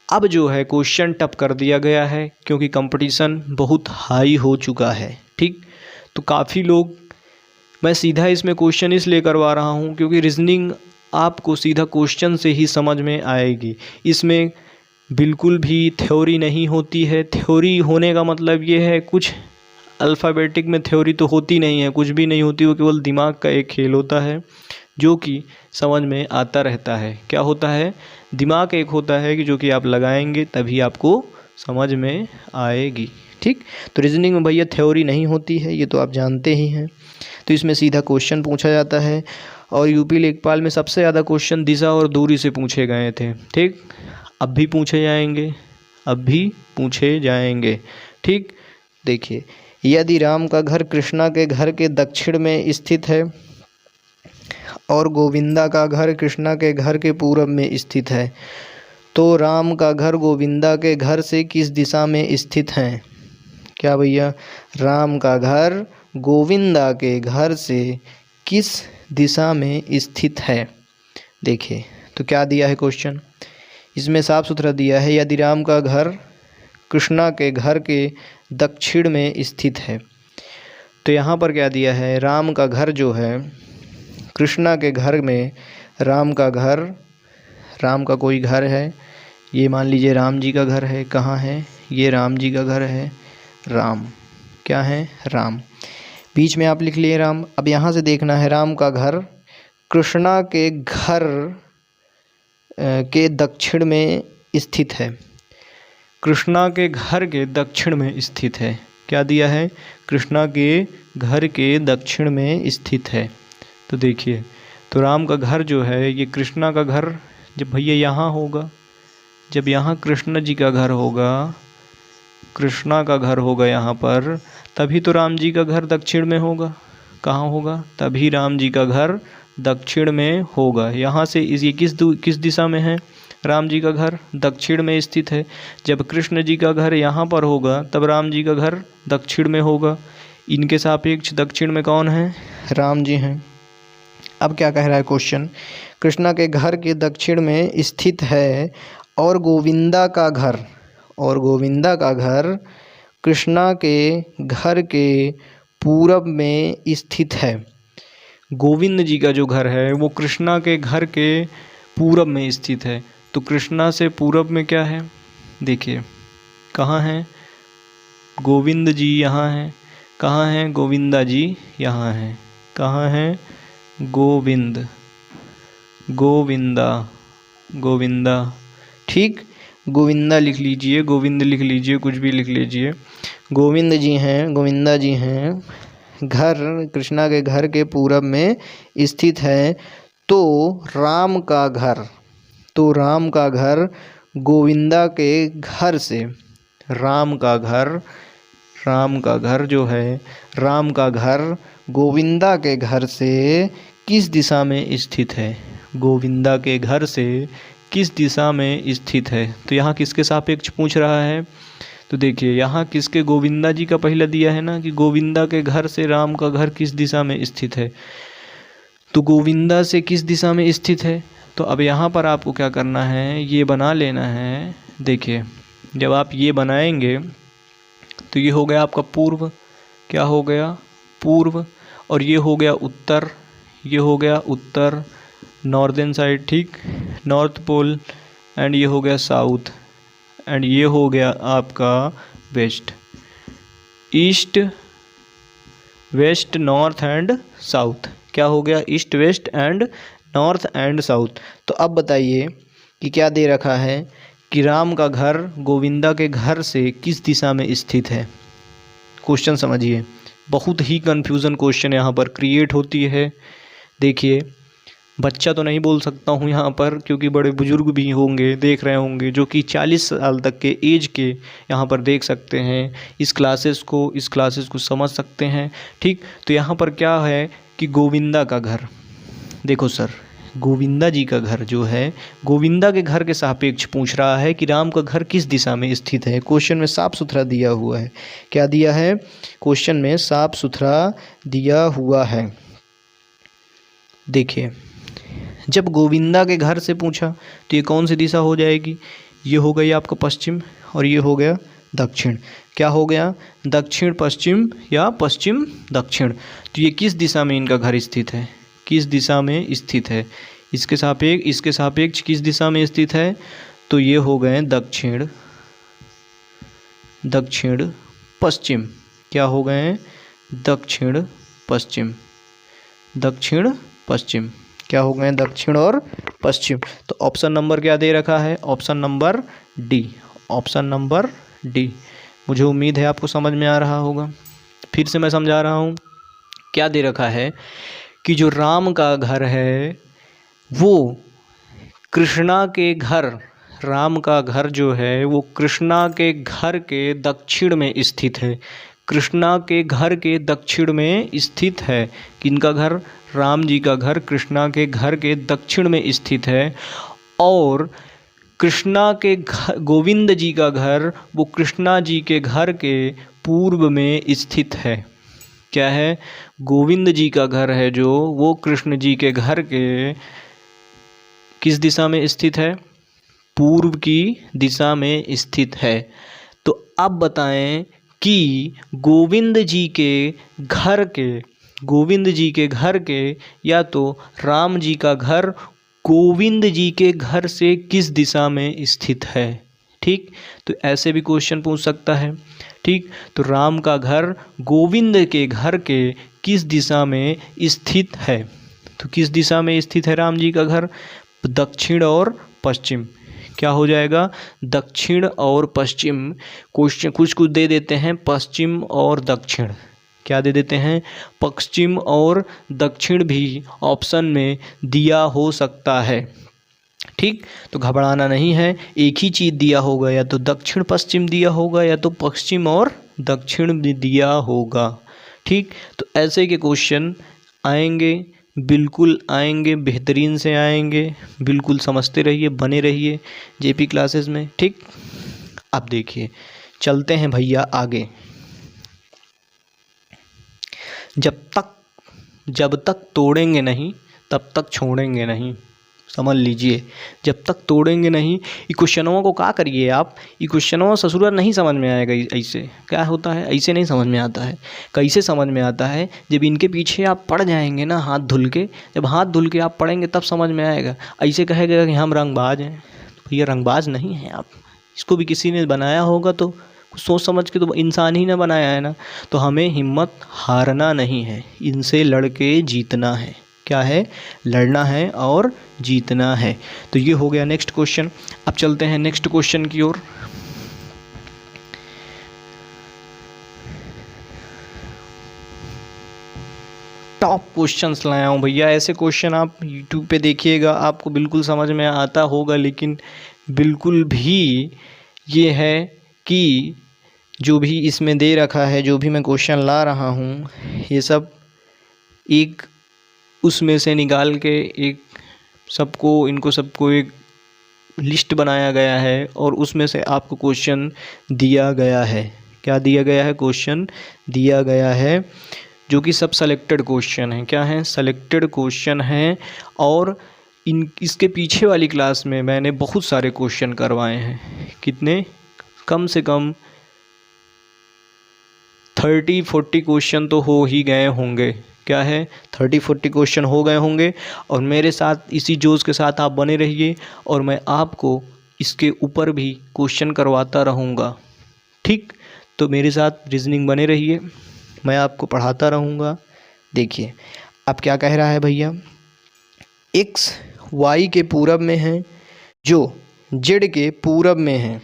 अब जो है क्वेश्चन टफ कर दिया गया है क्योंकि कंपटीशन बहुत हाई हो चुका है। ठीक, तो काफ़ी लोग, मैं सीधा इसमें क्वेश्चन इसलिए करवा रहा हूँ क्योंकि रीजनिंग आपको सीधा क्वेश्चन से ही समझ में आएगी। इसमें बिल्कुल भी थ्योरी नहीं होती है। थ्योरी होने का मतलब ये है, कुछ अल्फ़ाबेटिक में थ्योरी तो होती नहीं है, कुछ भी नहीं होती, वो केवल दिमाग का एक खेल होता है जो कि समझ में आता रहता है। क्या होता है, दिमाग एक होता है कि जो कि आप लगाएंगे तभी आपको समझ में आएगी। ठीक, तो रीजनिंग में भैया थ्योरी नहीं होती है, ये तो आप जानते ही हैं। तो इसमें सीधा क्वेश्चन पूछा जाता है और यूपी लेखपाल में सबसे ज़्यादा क्वेश्चन दिशा और दूरी से पूछे गए थे। ठीक, अब भी पूछे जाएंगे, अब भी पूछे जाएंगे। ठीक, देखिए, यदि राम का घर कृष्णा के घर के दक्षिण में स्थित है और गोविंदा का घर कृष्णा के घर के पूरब में स्थित है, तो राम का घर गोविंदा के घर से किस दिशा में स्थित है। क्या भैया, राम का घर गोविंदा के घर से किस दिशा में स्थित है। देखिए, तो क्या दिया है क्वेश्चन, इसमें साफ सुथरा दिया है, यदि राम का घर कृष्णा के घर के दक्षिण में स्थित है। तो यहाँ पर क्या दिया है, राम का घर जो है कृष्णा के घर में, राम का घर, राम का कोई घर है, ये मान लीजिए राम जी का घर है। कहाँ है, ये राम जी का घर है। राम क्या है, राम, बीच में आप लिख लिए राम। अब यहाँ से देखना है, राम का घर कृष्णा के घर के दक्षिण में स्थित है। कृष्णा के घर के दक्षिण में स्थित है। क्या दिया है, कृष्णा के घर के दक्षिण में स्थित है। तो देखिए, तो राम का घर जो है, ये कृष्णा का घर जब भैया यहाँ होगा, जब यहाँ कृष्ण जी का घर होगा, कृष्णा का घर होगा यहाँ पर, तभी तो राम जी का घर दक्षिण में होगा। कहाँ होगा, तभी राम जी का घर दक्षिण में होगा। यहाँ से ये किस दिशा में है, राम जी का घर दक्षिण में स्थित है। जब कृष्ण जी का घर यहाँ पर होगा तब राम जी का घर दक्षिण में होगा। इनके सापेक्ष दक्षिण में कौन है, राम जी हैं। अब क्या कह रहा है क्वेश्चन, कृष्णा के घर के दक्षिण में स्थित है और गोविंदा का घर कृष्णा के घर के पूरब में स्थित है। गोविंद जी का जो घर है वो कृष्णा के घर के पूरब में स्थित है। तो कृष्णा से पूरब में क्या है, देखिए कहाँ है, गोविंद जी यहाँ हैं। कहाँ हैं, गोविंदा जी यहाँ हैं। कहाँ हैं, गोविंदा, ठीक। गोविंदा लिख लीजिए, गोविंद लिख लीजिए, कुछ भी लिख लीजिए। गोविंद जी हैं, गोविंदा जी हैं। घर कृष्णा के घर के पूरब में स्थित है। तो राम का घर गोविंदा के घर से, राम का घर गोविंदा के घर से किस दिशा में स्थित है, गोविंदा के घर से किस दिशा में स्थित है। तो यहाँ किसके सापेक्ष पूछ रहा है, तो देखिए यहाँ किसके, गोविंदा जी का पहले दिया है ना कि गोविंदा के घर से राम का घर किस दिशा में स्थित है। तो गोविंदा से किस दिशा में स्थित है, तो अब यहाँ पर आपको क्या करना है, ये बना लेना है। देखिए जब आप ये बनाएंगे तो ये हो गया आपका पूर्व, क्या हो गया, पूर्व। और ये हो गया उत्तर, नॉर्दर्न साइड, ठीक, नॉर्थ पोल। एंड ये हो गया साउथ, एंड ये हो गया आपका west, east west north and south. क्या हो गया, east west and north and south. तो अब बताइए कि क्या दे रखा है कि राम का घर गोविंदा के घर से किस दिशा में स्थित है। क्वेश्चन समझिए, बहुत ही कंफ्यूजन क्वेश्चन यहाँ पर क्रिएट होती है। देखिए बच्चा तो नहीं बोल सकता हूँ यहाँ पर, क्योंकि बड़े बुजुर्ग भी होंगे, देख रहे होंगे, जो कि 40 साल तक के एज के यहाँ पर देख सकते हैं, इस क्लासेस को समझ सकते हैं, ठीक। तो यहाँ पर क्या है कि गोविंदा का घर, देखो सर, गोविंदा जी का घर जो है, गोविंदा के घर के सापेक्ष पूछ रहा है कि राम का घर किस दिशा में स्थित है। क्वेश्चन में साफ सुथरा दिया हुआ है, क्या दिया है, क्वेश्चन में साफ सुथरा दिया हुआ है। देखिए जब गोविंदा के घर से पूछा तो ये कौन सी दिशा हो जाएगी, ये हो गई आपका पश्चिम और ये हो गया दक्षिण। क्या हो गया, दक्षिण पश्चिम या पश्चिम दक्षिण। तो ये किस दिशा में इनका घर स्थित है, किस दिशा में स्थित है, इसके सापेक्ष किस दिशा में स्थित है। तो ये हो गए दक्षिण पश्चिम, क्या हो गए, दक्षिण पश्चिम, क्या हो गए, दक्षिण और पश्चिम। तो ऑप्शन नंबर क्या दे रखा है, ऑप्शन नंबर डी। मुझे उम्मीद है आपको समझ में आ रहा होगा। फिर से मैं समझा रहा हूँ, क्या दे रखा है कि जो राम का घर है वो कृष्णा के घर, राम का घर जो है वो कृष्णा के घर के दक्षिण में स्थित है, कृष्णा के घर के दक्षिण में स्थित है। किनका घर, राम जी का घर कृष्णा के घर के दक्षिण में स्थित है। और कृष्णा के घर, गोविंद जी का घर वो कृष्णा जी के घर के पूर्व में स्थित है। क्या है, गोविंद जी का घर है जो वो कृष्ण जी के घर के किस दिशा में स्थित है, पूर्व की दिशा में स्थित है। तो अब बताएं कि गोविंद जी के घर के या तो राम जी का घर गोविंद जी के घर से किस दिशा में स्थित है, ठीक। तो ऐसे भी क्वेश्चन पूछ सकता है, ठीक। तो राम का घर गोविंद के घर के किस दिशा में स्थित है। तो किस दिशा में स्थित है राम जी का घर, दक्षिण और पश्चिम। क्या हो जाएगा, दक्षिण और पश्चिम। क्वेश्चन कुछ दे देते हैं पश्चिम और दक्षिण, क्या दे देते हैं, पश्चिम और दक्षिण भी ऑप्शन में दिया हो सकता है, ठीक। तो घबराना नहीं है, एक ही चीज़ दिया होगा, या तो दक्षिण पश्चिम दिया होगा या तो पश्चिम और दक्षिण भी दिया होगा, ठीक, तो ऐसे के क्वेश्चन आएंगे, बिल्कुल आएंगे, बेहतरीन से आएंगे। बिल्कुल समझते रहिए, बने रहिए जेपी क्लासेस में। ठीक, अब देखिए चलते हैं भैया आगे। जब तक तोड़ेंगे नहीं तब तक छोड़ेंगे नहीं, समझ लीजिए। जब तक तोड़ेंगे नहीं, ये क्वेश्चनों को क्या करिए आप, ये क्वेश्चनों ससुराल नहीं समझ में आएगा। ऐसे क्या होता है, ऐसे नहीं समझ में आता है। कैसे समझ में आता है, जब इनके पीछे आप पड़ जाएंगे ना हाथ धुल के, जब हाथ धुल के आप पढ़ेंगे तब समझ में आएगा। ऐसे कहेगा कि हम रंगबाज हैं, तो भैया रंगबाज नहीं हैं आप, इसको भी किसी ने बनाया होगा, तो कुछ सोच समझ के तो इंसान ही ने बनाया है ना। तो हमें हिम्मत हारना नहीं है, इनसे लड़ के जीतना है। क्या है, लड़ना है और जीतना है। तो ये हो गया नेक्स्ट क्वेश्चन। अब चलते हैं नेक्स्ट क्वेश्चन की ओर। टॉप क्वेश्चंस लाया हूँ भैया। ऐसे क्वेश्चन आप यूट्यूब पे देखिएगा, आपको बिल्कुल समझ में आता होगा, लेकिन बिल्कुल भी ये है कि जो भी इसमें दे रखा है, जो भी मैं क्वेश्चन ला रहा हूँ, ये सब एक उसमें से निकाल के एक इनको सबको एक लिस्ट बनाया गया है और उसमें से आपको क्वेश्चन दिया गया है। क्या दिया गया है, क्वेश्चन दिया गया है, जो कि सब सेलेक्टेड क्वेश्चन हैं। क्या हैं, सेलेक्टेड क्वेश्चन हैं। और इसके पीछे वाली क्लास में मैंने बहुत सारे क्वेश्चन करवाए हैं। कितने, कम से कम 30-40 क्वेश्चन तो हो ही गए होंगे। क्या है, 30-40 क्वेश्चन हो गए होंगे। और मेरे साथ इसी जोश के साथ आप बने रहिए और मैं आपको इसके ऊपर भी क्वेश्चन करवाता रहूँगा। ठीक, तो मेरे साथ रीजनिंग बने रहिए, मैं आपको पढ़ाता रहूँगा। देखिए अब क्या कह रहा है भैया, x y के पूरब में है, जो z के पूरब में है।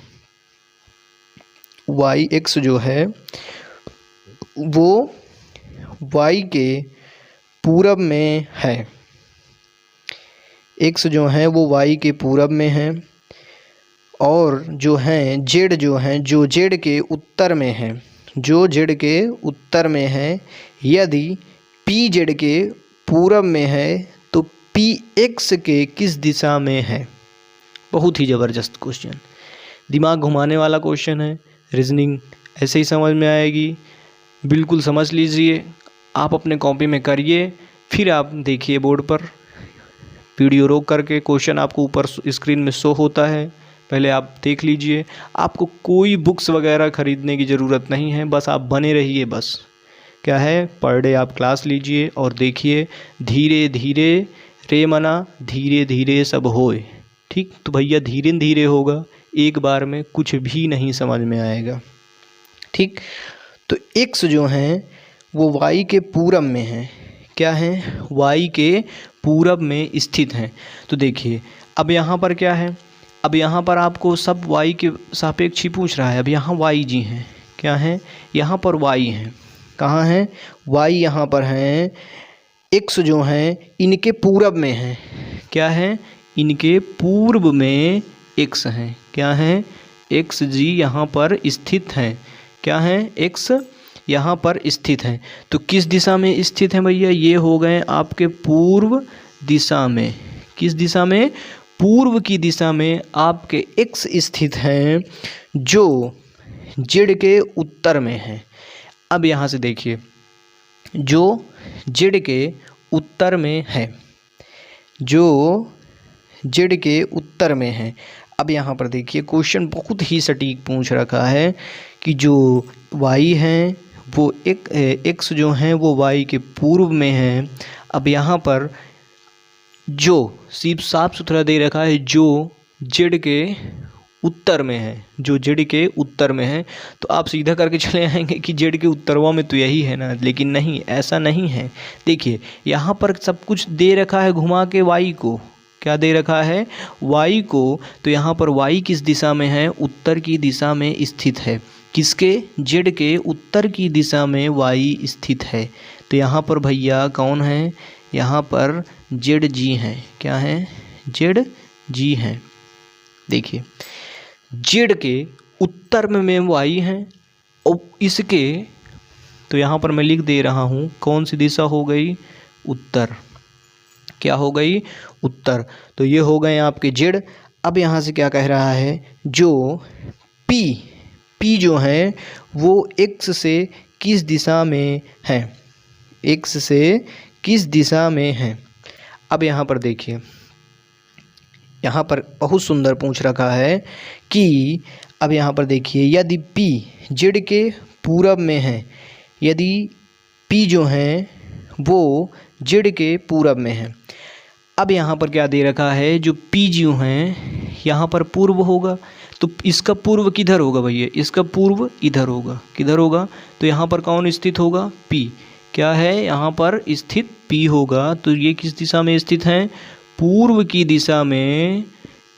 y x जो है वो y के पूरब में है, x जो है वो y के पूरब में है। और जो है z जो है, जो z के उत्तर में है, जो z के उत्तर में है। यदि p z के पूरब में है तो p x के किस दिशा में है। बहुत ही ज़बरदस्त क्वेश्चन, दिमाग घुमाने वाला क्वेश्चन है। रीजनिंग ऐसे ही समझ में आएगी, बिल्कुल समझ लीजिए। आप अपने कॉपी में करिए, फिर आप देखिए बोर्ड पर, वीडियो रोक करके क्वेश्चन आपको ऊपर स्क्रीन में शो होता है, पहले आप देख लीजिए। आपको कोई बुक्स वगैरह ख़रीदने की ज़रूरत नहीं है, बस आप बने रहिए। बस क्या है, पर डे आप क्लास लीजिए और देखिए, धीरे धीरे रे मना धीरे धीरे सब होए। ठीक, तो भैया धीरे धीरे होगा, एक बार में कुछ भी नहीं समझ में आएगा। ठीक, तो x जो है वो y के पूरब में है। क्या है, y के पूरब में स्थित हैं। तो देखिए अब यहाँ पर क्या है, अब यहाँ पर आपको सब y के सापेक्ष ही पूछ रहा है। अब यहाँ y जी हैं, क्या है, यहाँ पर y हैं। कहाँ हैं, y यहाँ पर हैं। x जो हैं इनके पूरब में हैं। क्या है, इनके पूर्व में x हैं। क्या हैं, x जी यहाँ पर स्थित हैं। क्या हैं, x यहाँ पर स्थित हैं। तो किस दिशा में स्थित हैं भैया, ये हो गए आपके पूर्व दिशा में। किस दिशा में, पूर्व की दिशा में आपके x स्थित हैं, जो z के उत्तर में है। अब यहाँ से देखिए, जो z के उत्तर में है, जो z के उत्तर में है। अब यहाँ पर देखिए क्वेश्चन बहुत ही सटीक पूछ रखा है कि जो y हैं वो x जो हैं वो y के पूर्व में हैं। अब यहाँ पर जो सिर्फ साफ सुथरा दे रखा है, जो z के उत्तर में है, जो z के उत्तर में है, तो आप सीधा करके चले आएंगे कि z के उत्तरवा में तो यही है ना, लेकिन नहीं, ऐसा नहीं है। देखिए यहाँ पर सब कुछ दे रखा है घुमा के y को। क्या दे रखा है, y को। तो यहाँ पर y किस दिशा में है, उत्तर की दिशा में स्थित है। किसके, z के उत्तर की दिशा में y स्थित है। तो यहाँ पर भैया कौन है, यहाँ पर z जी हैं। क्या हैं, z जी हैं। देखिए z के उत्तर में y हैं और इसके तो यहाँ पर मैं लिख दे रहा हूँ कौन सी दिशा हो गई, उत्तर। क्या हो गई, उत्तर। तो ये हो गए आपके जेड। अब यहाँ से क्या कह रहा है, जो पी जो है वो एक्स से किस दिशा में है, एक्स से किस दिशा में है। अब यहाँ पर देखिए, यहाँ पर बहुत सुंदर पूछ रखा है कि अब यहाँ पर देखिए, यदि पी जेड के पूरब में है, यदि पी जो है वो जेड के पूरब में है। अब यहाँ पर क्या दे रखा है, जो पी जो हैं यहाँ पर पूर्व होगा, तो इसका पूर्व किधर होगा भैया, इसका पूर्व इधर होगा, किधर होगा, तो यहाँ पर कौन स्थित होगा, पी। क्या है, यहाँ पर स्थित पी होगा। तो ये किस दिशा में स्थित हैं, पूर्व की दिशा में।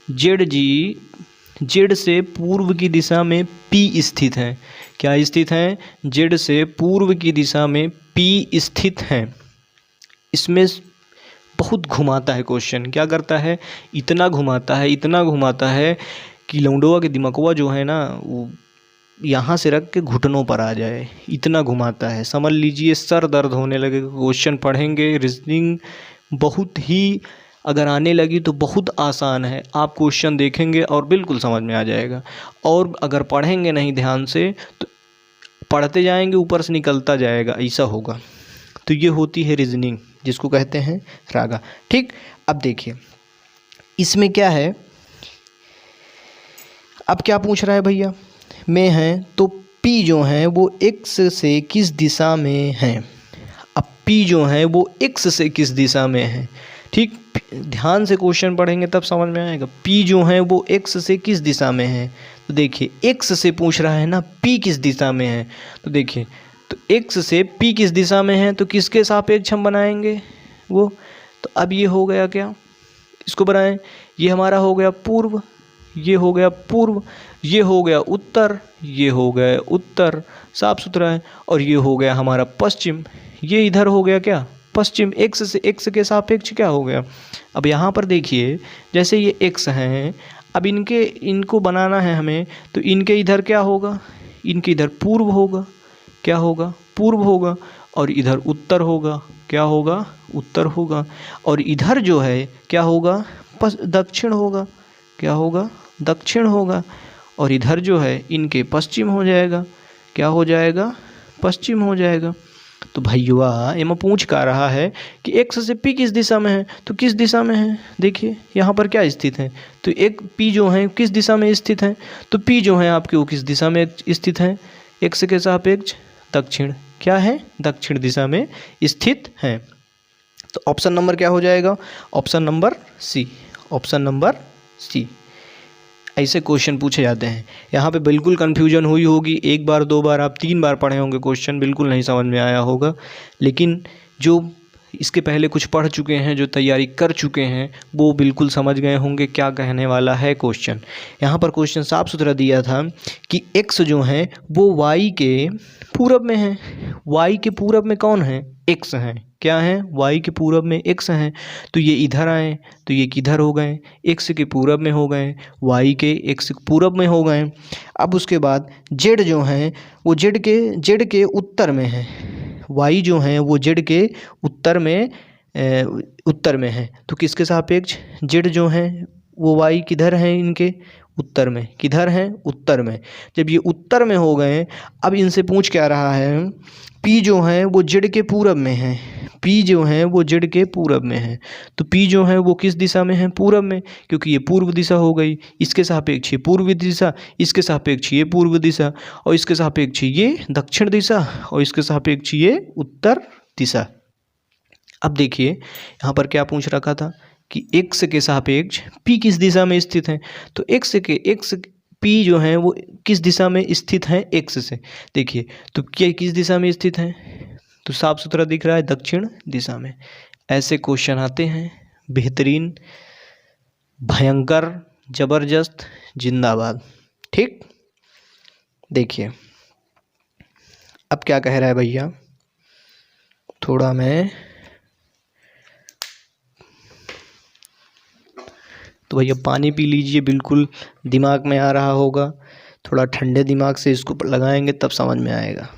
जेड से पूर्व की दिशा में पी स्थित है। क्या स्थित हैं, जेड से पूर्व की दिशा में पी स्थित हैं। इसमें बहुत घुमाता है क्वेश्चन, क्या करता है, इतना घुमाता है कि लौंडोआ के दिमागवा जो है ना, वो यहाँ से रख के घुटनों पर आ जाए, इतना घुमाता है। समझ लीजिए सर दर्द होने लगे। क्वेश्चन पढ़ेंगे, रीजनिंग बहुत ही अगर आने लगी तो बहुत आसान है। आप क्वेश्चन देखेंगे और बिल्कुल समझ में आ जाएगा, और अगर पढ़ेंगे नहीं ध्यान से तो पढ़ते जाएंगे ऊपर से निकलता जाएगा, ऐसा होगा। तो ये होती है रीजनिंग, जिसको कहते हैं रागा। ठीक, अब देखिए इसमें क्या है, अब क्या पूछ रहा है भैया, में है तो P जो है वो x से किस दिशा में है। अब P जो है वो x से किस दिशा में है। ठीक, ध्यान से क्वेश्चन पढ़ेंगे तब समझ में आएगा। P जो है वो x से किस दिशा में है, तो देखिए x से पूछ रहा है ना, P किस दिशा में है। तो देखिए, तो x से P किस दिशा में है, तो किसके सापेक्ष हम बनाएंगे वो। तो अब ये हो गया क्या, इसको बनाएं, ये हमारा हो गया पूर्व, ये हो गया पूर्व, ये हो गया उत्तर, ये हो गया उत्तर, साफ सुथरा है। और ये हो गया हमारा पश्चिम, ये इधर हो गया क्या, पश्चिम। एक्स के सापेक्ष क्या हो गया। अब यहाँ पर देखिए, जैसे ये एक्स हैं, अब इनको बनाना है हमें, तो इनके इधर क्या होगा, इनके इधर पूर्व होगा, क्या होगा, पूर्व होगा, और इधर उत्तर होगा, क्या होगा, उत्तर होगा। और इधर जो है क्या होगा, दक्षिण होगा, क्या होगा, दक्षिण होगा। और इधर जो है इनके पश्चिम हो जाएगा, क्या हो जाएगा, पश्चिम हो जाएगा। तो भैया ये मैं पूछ का रहा है कि एक्स से पी किस दिशा में है, तो किस दिशा में है। देखिए यहाँ पर क्या स्थित है, तो एक पी जो है किस दिशा में स्थित है, तो पी जो है आपके वो किस दिशा में स्थित है, एक्स के सापेक्ष दक्षिण, क्या है, दक्षिण दिशा में स्थित है। तो ऑप्शन नंबर क्या हो जाएगा, option number C, option number C. ऐसे क्वेश्चन पूछे जाते हैं। यहाँ पे बिल्कुल कन्फ्यूजन हुई होगी, एक बार दो बार आप 3 बार पढ़े होंगे, क्वेश्चन बिल्कुल नहीं समझ में आया होगा। लेकिन जो इसके पहले कुछ पढ़ चुके हैं, जो तैयारी कर चुके हैं, वो बिल्कुल समझ गए होंगे क्या कहने वाला है क्वेश्चन। यहाँ पर क्वेश्चन साफ सुथरा दिया था कि एक्स जो है वो वाई के पूरब में है। वाई के पूरब में कौन है, एक्स हैं, क्या है, वाई के पूरब में एक्स हैं। तो ये इधर आए तो ये किधर हो गए, एक्स के पूरब में हो गए, वाई के एक्स पूरब में हो गए। अब उसके बाद जेड जो हैं वो जेड के उत्तर में है, वाई जो हैं वो जेड के उत्तर में है। तो किसके सापेक्ष, जेड जो हैं वो वाई किधर हैं, इनके उत्तर में, किधर हैं, उत्तर में। जब ये उत्तर में हो गए, अब इनसे पूछ क्या रहा है, पी जो है वो जेड के पूरब में है, पी जो है वो जेड के पूरब में है। तो पी जो है वो किस दिशा में है, पूरब में, क्योंकि ये पूर्व दिशा हो गई, इसके सापेक्ष ये पूर्व दिशा, इसके सापेक्ष ये पूर्व दिशा, और इसके सापेक्ष ये दक्षिण दिशा, और इसके सापेक्ष ये उत्तर दिशा। अब देखिए यहाँ पर क्या पूछ रखा था कि एक्स के सापेक्ष पी किस दिशा में स्थित है। तो एक्स पी जो है वो किस दिशा में स्थित है, एक्स से। देखिए तो क्या किस दिशा में स्थित है, तो साफ सुथरा दिख रहा है, दक्षिण दिशा में। ऐसे क्वेश्चन आते हैं, बेहतरीन, भयंकर, जबरदस्त, जिंदाबाद। ठीक, देखिए अब क्या कह रहा है भैया, थोड़ा मैं तो भैया पानी पी लीजिए, बिल्कुल दिमाग में आ रहा होगा। थोड़ा ठंडे दिमाग से इसको लगाएंगे तब समझ में आएगा।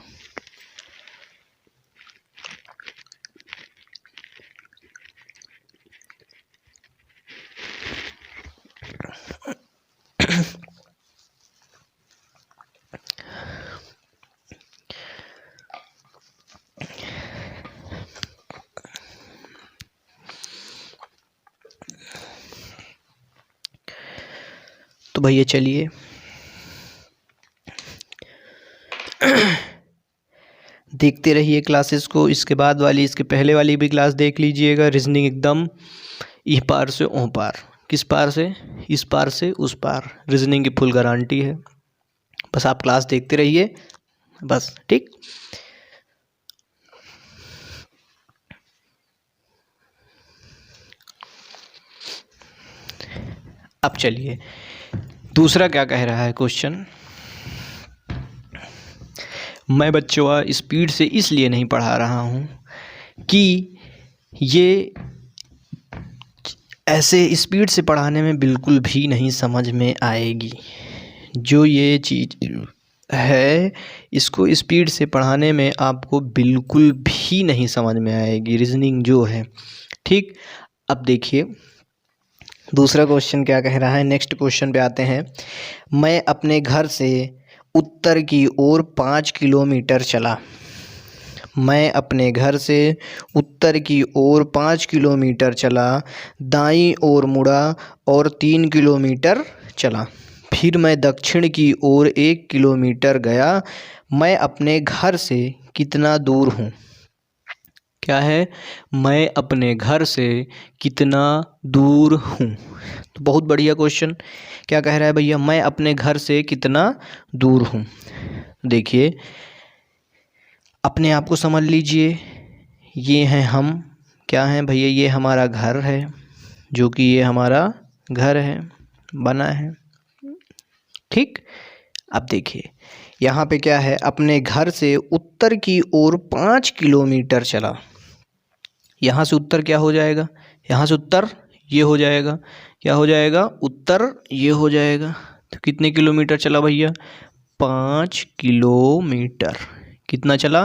तो भैया चलिए देखते रहिए क्लासेस को। इसके बाद वाली, इसके पहले वाली भी क्लास देख लीजिएगा। रीजनिंग एकदम इस पार से ओ पार, किस पार से, इस पार से उस पार, रीजनिंग की फुल गारंटी है। बस आप क्लास देखते रहिए बस, ठीक। अब चलिए दूसरा क्या कह रहा है क्वेश्चन। मैं बच्चों स्पीड से इसलिए नहीं पढ़ा रहा हूँ कि ये ऐसे स्पीड से पढ़ाने में बिल्कुल भी नहीं समझ में आएगी। जो ये चीज़ है इसको स्पीड से पढ़ाने में आपको बिल्कुल भी नहीं समझ में आएगी, रीजनिंग जो है, ठीक। अब देखिए दूसरा क्वेश्चन क्या कह रहा है। नेक्स्ट क्वेश्चन पे आते हैं। मैं अपने घर से उत्तर की ओर 5 किलोमीटर चला। मैं अपने घर से उत्तर की ओर 5 किलोमीटर चला, दाईं ओर मुड़ा और 3 किलोमीटर चला। फिर मैं दक्षिण की ओर 1 किलोमीटर गया। मैं अपने घर से कितना दूर हूँ? क्या है? मैं अपने घर से कितना दूर हूँ। तो बहुत बढ़िया क्वेश्चन। क्या कह रहा है भैया? मैं अपने घर से कितना दूर हूँ। देखिए अपने आप को समझ लीजिए, ये हैं हम, क्या हैं भैया? ये हमारा घर है, जो कि ये हमारा घर है, बना है, ठीक। अब देखिए यहाँ पे क्या है, अपने घर से उत्तर की ओर 5 किलोमीटर चला। यहाँ से उत्तर क्या हो जाएगा? यहाँ से उत्तर ये हो जाएगा, क्या हो जाएगा? उत्तर ये हो जाएगा। तो कितने किलोमीटर चला भैया? 5 किलोमीटर। कितना चला?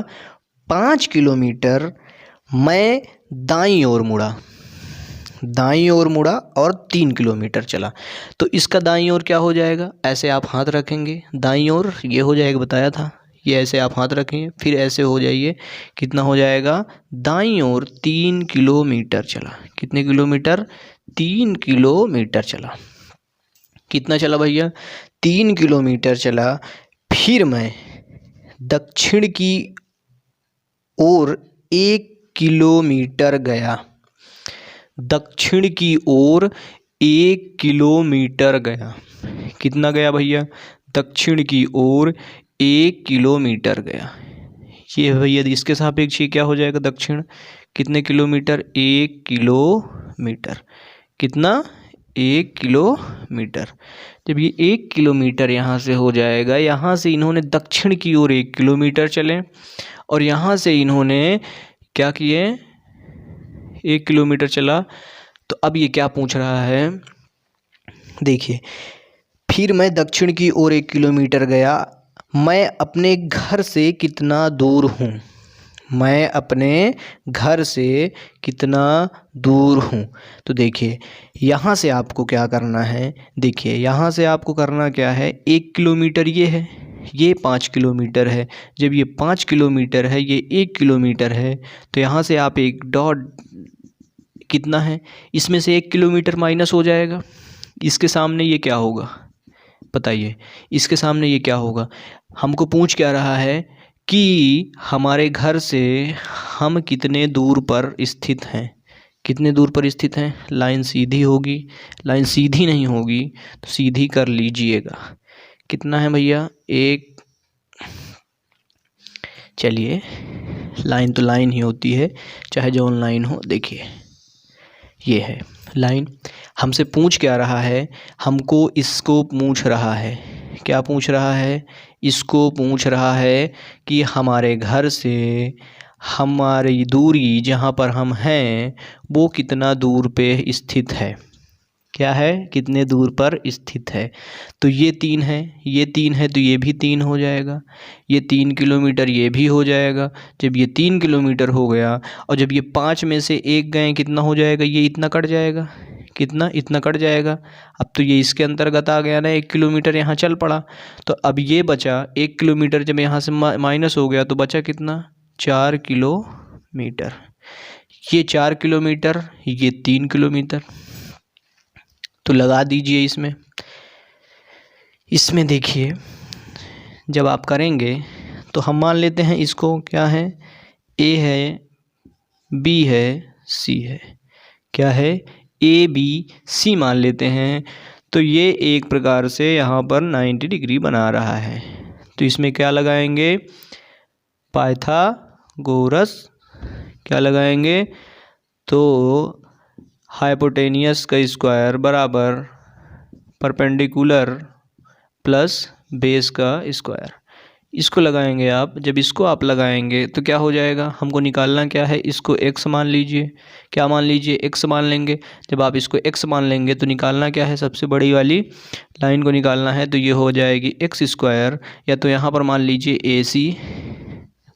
5 किलोमीटर। मैं दाईं ओर मुड़ा, दाईं ओर मुड़ा और 3 किलोमीटर चला। तो इसका दाईं ओर क्या हो जाएगा? ऐसे आप हाथ रखेंगे, दाईं ओर ये हो जाएगा, बताया था। ये ऐसे आप हाथ रखेंगे, फिर ऐसे हो जाइए, कितना हो जाएगा? दाईं ओर 3 किलोमीटर चला। कितने किलोमीटर? 3 किलोमीटर चला। कितना चला भैया? 3 किलोमीटर चला। फिर मैं दक्षिण की ओर 1 किलोमीटर गया। दक्षिण की ओर 1 किलोमीटर गया। कितना गया भैया? दक्षिण की ओर 1 किलोमीटर गया। ये भैया इसके सापेक्ष क्या हो जाएगा? दक्षिण कितने किलोमीटर? 1 किलोमीटर। कितना? 1 किलोमीटर। जब ये 1 किलोमीटर यहाँ से हो जाएगा, यहाँ से इन्होंने दक्षिण की ओर 1 किलोमीटर चले और यहाँ से इन्होंने क्या किए? 1 किलोमीटर चला। तो अब ये क्या पूछ रहा है? देखिए, फिर मैं दक्षिण की ओर 1 किलोमीटर गया। मैं अपने घर से कितना दूर हूँ? मैं अपने घर से कितना दूर हूँ? तो देखिए यहाँ से आपको क्या करना है। देखिए यहाँ से आपको करना क्या है, 1 किलोमीटर ये है, ये 5 किलोमीटर है। जब ये 5 किलोमीटर है, ये 1 किलोमीटर है, तो यहाँ से आप एक डॉट, कितना है, इसमें से 1 किलोमीटर माइनस हो जाएगा। इसके सामने ये क्या होगा बताइए? इसके सामने ये क्या होगा? हमको पूछ क्या रहा है कि हमारे घर से हम कितने दूर पर स्थित हैं। कितने दूर पर स्थित हैं? लाइन सीधी होगी, लाइन सीधी नहीं होगी तो सीधी कर लीजिएगा। कितना है भैया? 1। चलिए लाइन तो लाइन ही होती है, चाहे जो लाइन हो। देखिए ये है लाइन। हमसे पूछ क्या रहा है? हमको इसको पूछ रहा है, क्या पूछ रहा है? इसको पूछ रहा है कि हमारे घर से हमारी दूरी जहाँ पर हम हैं वो कितना दूर पे स्थित है। क्या है? कितने दूर पर स्थित है। तो ये 3 है, ये 3 है, तो ये भी 3 हो जाएगा। ये 3 किलोमीटर ये भी हो जाएगा। जब ये 3 किलोमीटर हो गया और जब ये 5 में से 1 गए, कितना हो जाएगा? ये इतना कट जाएगा। कितना? इतना कट जाएगा। अब तो ये इसके अंतर्गत आ गया ना, 1 किलोमीटर यहाँ चल पड़ा। तो अब ये बचा 1 किलोमीटर, जब यहाँ से माइनस हो गया तो बचा कितना? 4 किलोमीटर। ये 4 किलोमीटर, ये 3 किलोमीटर। तो लगा दीजिए इसमें। इसमें देखिए जब आप करेंगे तो हम मान लेते हैं इसको क्या है, ए है, बी है, सी है। क्या है, ए बी सी मान लेते हैं। तो ये एक प्रकार से यहाँ पर 90 डिग्री बना रहा है। तो इसमें क्या लगाएंगे, पाइथागोरस क्या लगाएंगे, तो हाइपोटेनियस का स्क्वायर बराबर परपेंडिकुलर प्लस बेस का स्क्वायर, इसको लगाएंगे आप। जब इसको आप लगाएंगे तो क्या हो जाएगा, हमको निकालना क्या है, इसको x मान लीजिए। क्या मान लीजिए, x मान लेंगे। जब आप इसको x मान लेंगे तो निकालना क्या है, सबसे बड़ी वाली लाइन को निकालना है। तो ये हो जाएगी एक्स स्क्वायर, या तो यहाँ पर मान लीजिए AC,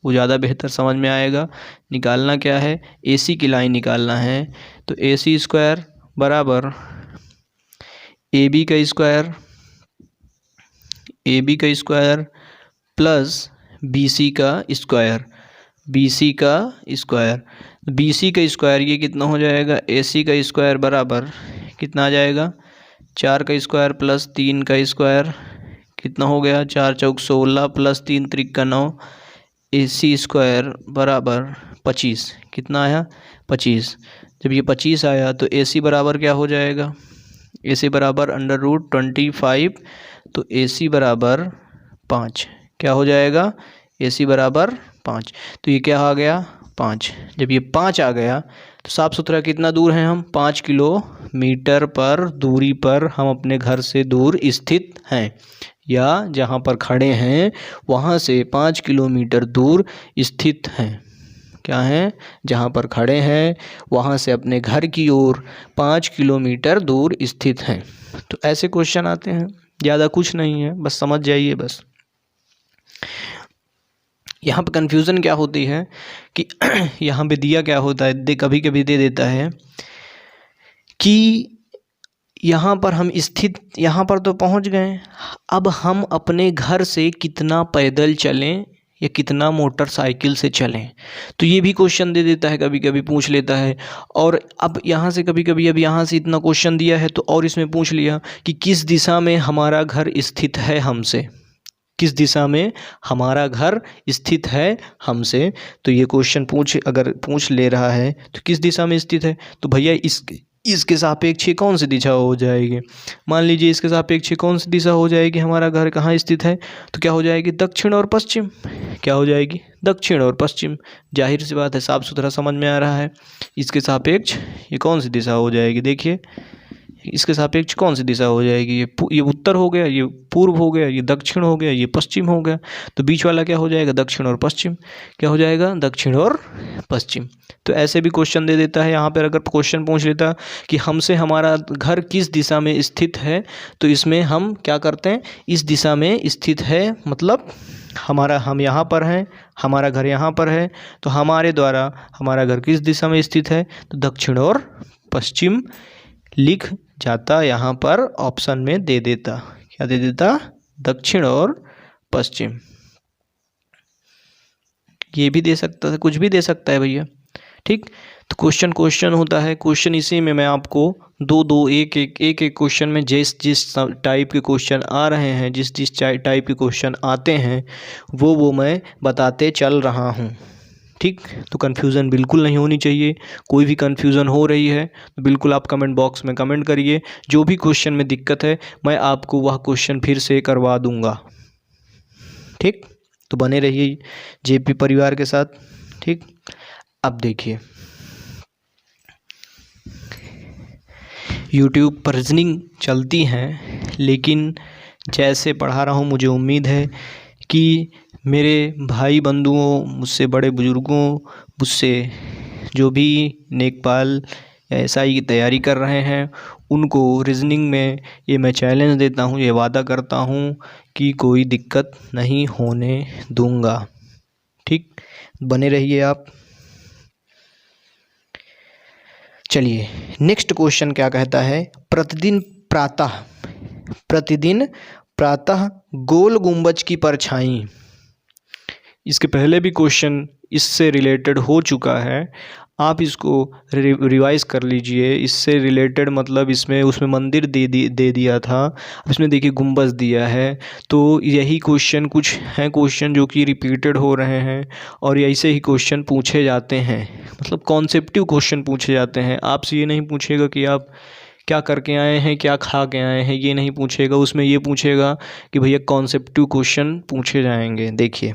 वो ज़्यादा बेहतर समझ में आएगा। निकालना क्या है, AC की लाइन निकालना है। तो AC स्क्वायर बराबर AB का स्क्वायर, AB का स्क्वायर प्लस BC का स्क्वायर, BC का स्क्वायर। BC का स्क्वायर ये कितना हो जाएगा, AC का स्क्वायर बराबर कितना आ जाएगा, 4 का स्क्वायर प्लस 3 का स्क्वायर, कितना हो गया, 4 चौक 16 प्लस 3 त्रिक 9, AC स्क्वायर बराबर 25। कितना आया, 25। जब ये 25 आया तो AC बराबर क्या हो जाएगा, AC बराबर √25। तो AC बराबर 5। क्या हो जाएगा, AC बराबर 5। तो ये क्या आ गया, 5। जब ये 5 आ गया तो साफ़ सुथरा कितना दूर हैं हम, 5 किलोमीटर पर दूरी पर हम अपने घर से दूर स्थित हैं, या जहाँ पर खड़े हैं वहाँ से 5 किलोमीटर दूर स्थित हैं। क्या हैं, जहाँ पर खड़े हैं वहाँ से अपने घर की ओर 5 किलोमीटर दूर स्थित हैं। तो ऐसे क्वेश्चन आते हैं, ज़्यादा कुछ नहीं है, बस समझ जाइए। बस यहाँ पर कन्फ्यूज़न क्या होती है कि यहाँ पे दिया क्या होता है, कभी कभी दे देता है कि यहाँ पर हम स्थित, यहाँ पर तो पहुँच गए, अब हम अपने घर से कितना पैदल चलें या कितना मोटरसाइकिल से चलें। तो ये भी क्वेश्चन दे देता है, कभी कभी पूछ लेता है। और अब यहाँ से कभी कभी, अब यहाँ से इतना क्वेश्चन दिया है तो और इसमें पूछ लिया कि किस दिशा में हमारा घर स्थित है हमसे, किस दिशा में हमारा घर स्थित है हमसे। तो ये क्वेश्चन अगर पूछ ले रहा है तो किस दिशा में स्थित है, तो भैया इसके सापेक्ष कौन सी दिशा हो जाएगी। मान लीजिए इसके सापेक्ष कौन सी दिशा हो जाएगी, हमारा घर कहाँ स्थित है, तो क्या हो जाएगी, दक्षिण और पश्चिम। क्या हो जाएगी, दक्षिण और पश्चिम। जाहिर सी बात है, साफ सुथरा समझ में आ रहा है। इसके सापेक्ष ये कौन सी दिशा हो जाएगी, देखिए इसके सापेक्ष कौन सी दिशा हो जाएगी, ये उत्तर हो गया, ये पूर्व हो गया, ये दक्षिण हो गया, ये पश्चिम हो गया। तो बीच वाला क्या हो जाएगा, दक्षिण और पश्चिम। क्या हो जाएगा, दक्षिण और पश्चिम। तो ऐसे भी क्वेश्चन दे देता है। यहाँ पर अगर क्वेश्चन पूछ लेता कि हमसे हमारा घर किस दिशा में स्थित है, तो इसमें हम क्या करते हैं, इस दिशा में स्थित है, मतलब हम यहाँ पर हैं, हमारा घर यहाँ पर है, तो हमारे द्वारा हमारा घर किस दिशा में स्थित है, तो दक्षिण और पश्चिम लिख जाता, यहाँ पर ऑप्शन में दे देता। क्या दे देता, दक्षिण और पश्चिम। ये भी दे सकता है, कुछ भी दे सकता है भैया, ठीक। तो क्वेश्चन होता है। क्वेश्चन इसी में मैं आपको एक क्वेश्चन में जिस टाइप के क्वेश्चन आ रहे हैं, जिस टाइप के क्वेश्चन आते हैं वो मैं बताते चल रहा हूँ, ठीक। तो कन्फ्यूज़न बिल्कुल नहीं होनी चाहिए। कोई भी कन्फ्यूज़न हो रही है तो बिल्कुल आप कमेंट बॉक्स में कमेंट करिए। जो भी क्वेश्चन में दिक्कत है मैं आपको वह क्वेश्चन फिर से करवा दूंगा, ठीक। तो बने रहिए जेपी परिवार के साथ, ठीक। अब देखिए यूट्यूब पर रीजनिंग चलती हैं, लेकिन जैसे पढ़ा रहा हूँ मुझे उम्मीद है कि मेरे भाई बंधुओं, मुझसे बड़े बुज़ुर्गों, मुझसे जो भी नेकपाल या SI की तैयारी कर रहे हैं, उनको रीजनिंग में ये मैं चैलेंज देता हूँ, ये वादा करता हूँ कि कोई दिक्कत नहीं होने दूंगा, ठीक। बने रहिए आप। चलिए नेक्स्ट क्वेश्चन क्या कहता है, प्रतिदिन प्रातः गोल गुंबज की परछाई। इसके पहले भी क्वेश्चन इससे रिलेटेड हो चुका है, आप इसको रिवाइज़ कर लीजिए। इससे रिलेटेड मतलब इसमें उसमें मंदिर दे दिया था, अब इसमें देखिए गुंबद दिया है। तो यही क्वेश्चन कुछ हैं क्वेश्चन जो कि रिपीटेड हो रहे हैं और ऐसे ही क्वेश्चन पूछे जाते हैं, मतलब कॉन्सेप्टिव क्वेश्चन पूछे जाते हैं। आपसे ये नहीं पूछेगा कि आप क्या करके आए हैं, क्या खा के आए हैं, ये नहीं पूछेगा। उसमें ये पूछेगा कि भैया कॉन्सेप्टिव क्वेश्चन पूछे जाएंगे। देखिए,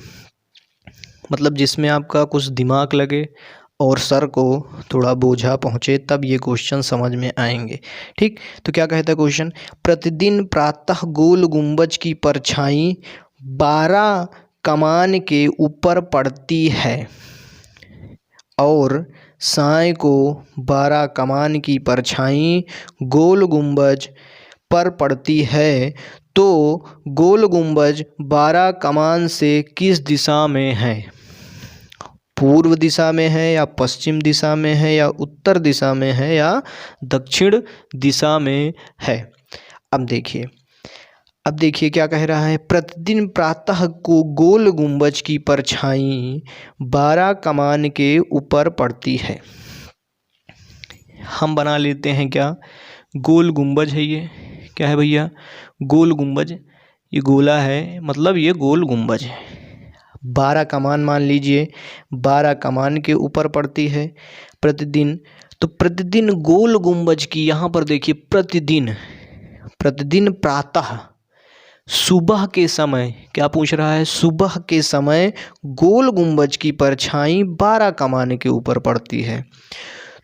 मतलब जिसमें आपका कुछ दिमाग लगे और सर को थोड़ा बोझा पहुँचे, तब ये क्वेश्चन समझ में आएंगे। ठीक, तो क्या कहता है क्वेश्चन, प्रतिदिन प्रातः गोल गुंबज की परछाई 12 कमान के ऊपर पड़ती है और साय को 12 कमान की परछाई गोल गुंबज पर पड़ती है, तो गोल गुंबज 12 कमान से किस दिशा में है? पूर्व दिशा में है या पश्चिम दिशा में है या उत्तर दिशा में है या दक्षिण दिशा में है? अब देखिए क्या कह रहा है, प्रतिदिन प्रातः को गोल गुंबज की परछाई 12 कमान के ऊपर पड़ती है। हम बना लेते हैं क्या, गोल गुंबज है ये, क्या है भैया, गोल गुंबज, ये गोला है मतलब ये गोल गुंबज है। 12 कमान मान लीजिए, 12 कमान के ऊपर पड़ती है प्रतिदिन। तो प्रतिदिन गोल गुंबज की, यहाँ पर देखिए प्रतिदिन प्रातः, सुबह के समय, क्या पूछ रहा है, सुबह के समय गोल गुंबज की परछाई 12 कमान के ऊपर पड़ती है।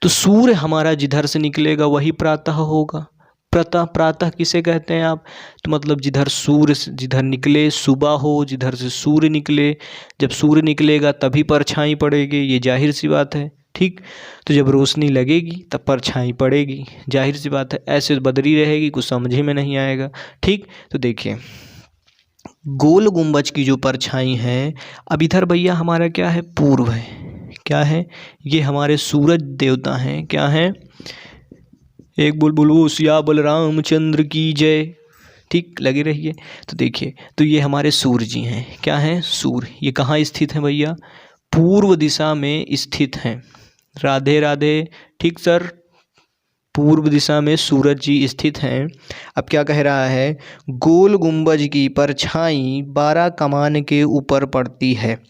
तो सूर्य हमारा जिधर से निकलेगा वही प्रातः होगा। प्रातः किसे कहते हैं आप, तो मतलब जिधर सूर्य जिधर निकले, सुबह हो, जिधर से सूर्य निकले, जब सूर्य निकलेगा तभी परछाई पड़ेगी, ये जाहिर सी बात है। ठीक, तो जब रोशनी लगेगी तब परछाई पड़ेगी, जाहिर सी बात है। ऐसे बदरी रहेगी, कुछ समझ में नहीं आएगा। ठीक, तो देखिए गोल गुंबज की जो परछाई है, अब इधर भैया हमारा क्या है, पूर्व है, क्या है, ये हमारे सूरज देवता हैं, क्या हैं, एक बोल बोलो सिया बलरामचंद्र की जय। ठीक, लगे रहिए। तो देखिए, तो ये हमारे सूर्य जी हैं, क्या हैं, सूर्य। ये कहाँ स्थित हैं भैया, पूर्व दिशा में स्थित हैं। राधे राधे। ठीक सर, पूर्व दिशा में सूरज जी स्थित हैं। अब क्या कह रहा है, गोल गुंबज की परछाई 12 कमान के ऊपर पड़ती है।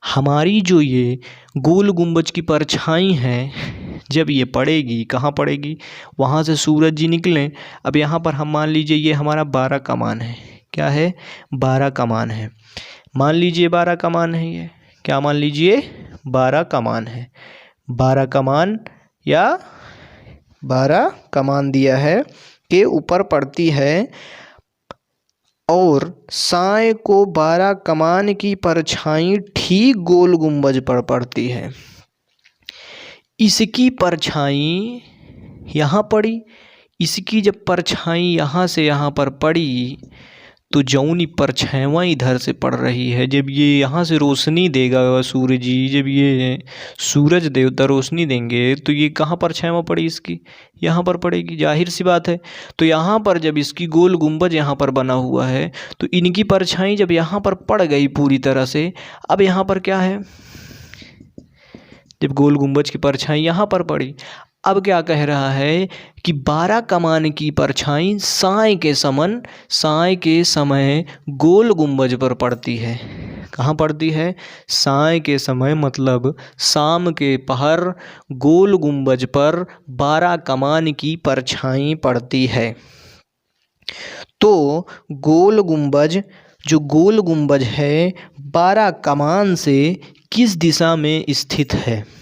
हमारी जो ये गोल गुंबज की परछाई है, जब ये पड़ेगी, कहाँ पड़ेगी, वहाँ से सूरज जी निकलें। अब यहाँ पर हम मान लीजिए ये हमारा 12 कमान है, क्या है, 12 कमान है, मान लीजिए 12 कमान है, ये क्या मान लीजिए 12 कमान है, 12 कमान या 12 कमान दिया है के ऊपर पड़ती है और साय को 12 कमान की परछाई ठीक गोल गुंबज पर पड़ती है। इसकी परछाई यहाँ पड़ी, इसकी जब परछाई यहाँ से यहाँ पर पड़ी, तो जौनी परछाइयाँ इधर से पड़ रही है, जब ये यहाँ से रोशनी देगा सूर्य जी, जब ये सूरज देवता रोशनी देंगे, तो ये कहाँ परछाइयाँ पड़ी, इसकी यहाँ पर पड़ेगी, जाहिर सी बात है। तो यहाँ पर जब इसकी गोल गुंबज यहाँ पर बना हुआ है, तो इनकी परछाई जब यहाँ पर पड़ गई पूरी तरह से, अब यहाँ पर क्या है, जब गोल गुंबज की परछाई यहाँ पर पड़ी, अब क्या कह रहा है कि 12 कमान की परछाई साय के समय गोल गुंबज पर पड़ती है। कहाँ पड़ती है, साय के समय, मतलब शाम के पहर गोल गुंबज पर 12 कमान की परछाई पड़ती है। तो गोल गुंबज, जो गोल गुंबज है 12 कमान से किस दिशा में स्थित है,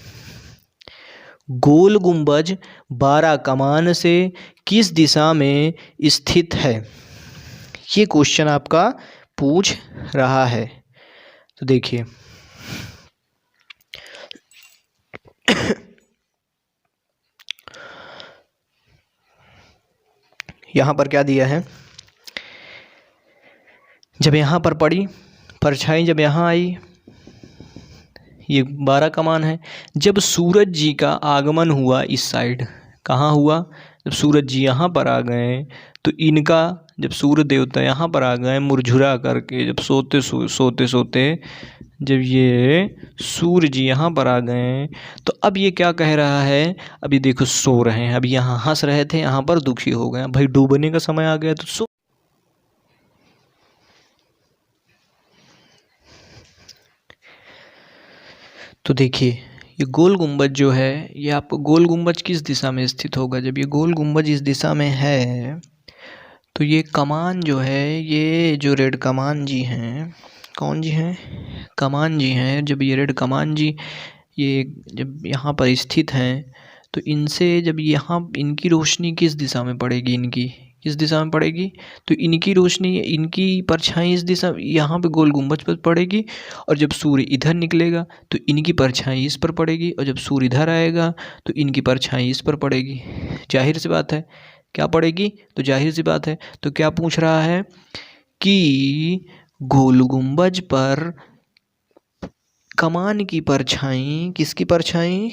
गोल गुंबज 12 कमान से किस दिशा में स्थित है, ये क्वेश्चन आपका पूछ रहा है। तो देखिए यहाँ पर क्या दिया है, जब यहाँ पर पड़ी परछाई, जब यहाँ आई, ये 12 कमान है। जब सूरज जी का आगमन हुआ इस साइड, कहाँ हुआ, जब सूरज जी यहाँ पर आ गए, तो इनका, जब सूर्य देवता यहाँ पर आ गए मुरझुरा करके, जब सोते सोते जब ये सूर्य जी यहाँ पर आ गए तो अब ये क्या कह रहा है, अभी देखो सो रहे हैं, अभी यहाँ हंस रहे थे, यहाँ पर दुखी हो गए, भाई डूबने का समय आ गया तो सो। तो देखिए ये गोल गुंबज जो है, ये आपको गोल गुंबज किस दिशा में स्थित होगा, जब ये गोल गुंबज इस दिशा में है तो ये कमान जो है, ये जो रेड कमान जी हैं, कौन जी हैं, कमान जी हैं, जब ये रेड कमान जी ये जब यहाँ पर स्थित हैं तो इनसे जब यहाँ इनकी रोशनी किस दिशा में पड़ेगी, इनकी किस दिशा में पड़ेगी, तो इनकी रोशनी, इनकी परछाई इस दिशा यहाँ पे गोल गुंबज पर पड़ेगी, और जब सूर्य इधर निकलेगा तो इनकी परछाई इस पर पड़ेगी, और जब सूर्य इधर आएगा तो इनकी परछाई इस पर पड़ेगी। जाहिर सी बात है क्या पड़ेगी, तो जाहिर सी बात है। तो क्या पूछ रहा है कि गोल गुंबज पर कमान की परछाई, किसकी परछाई,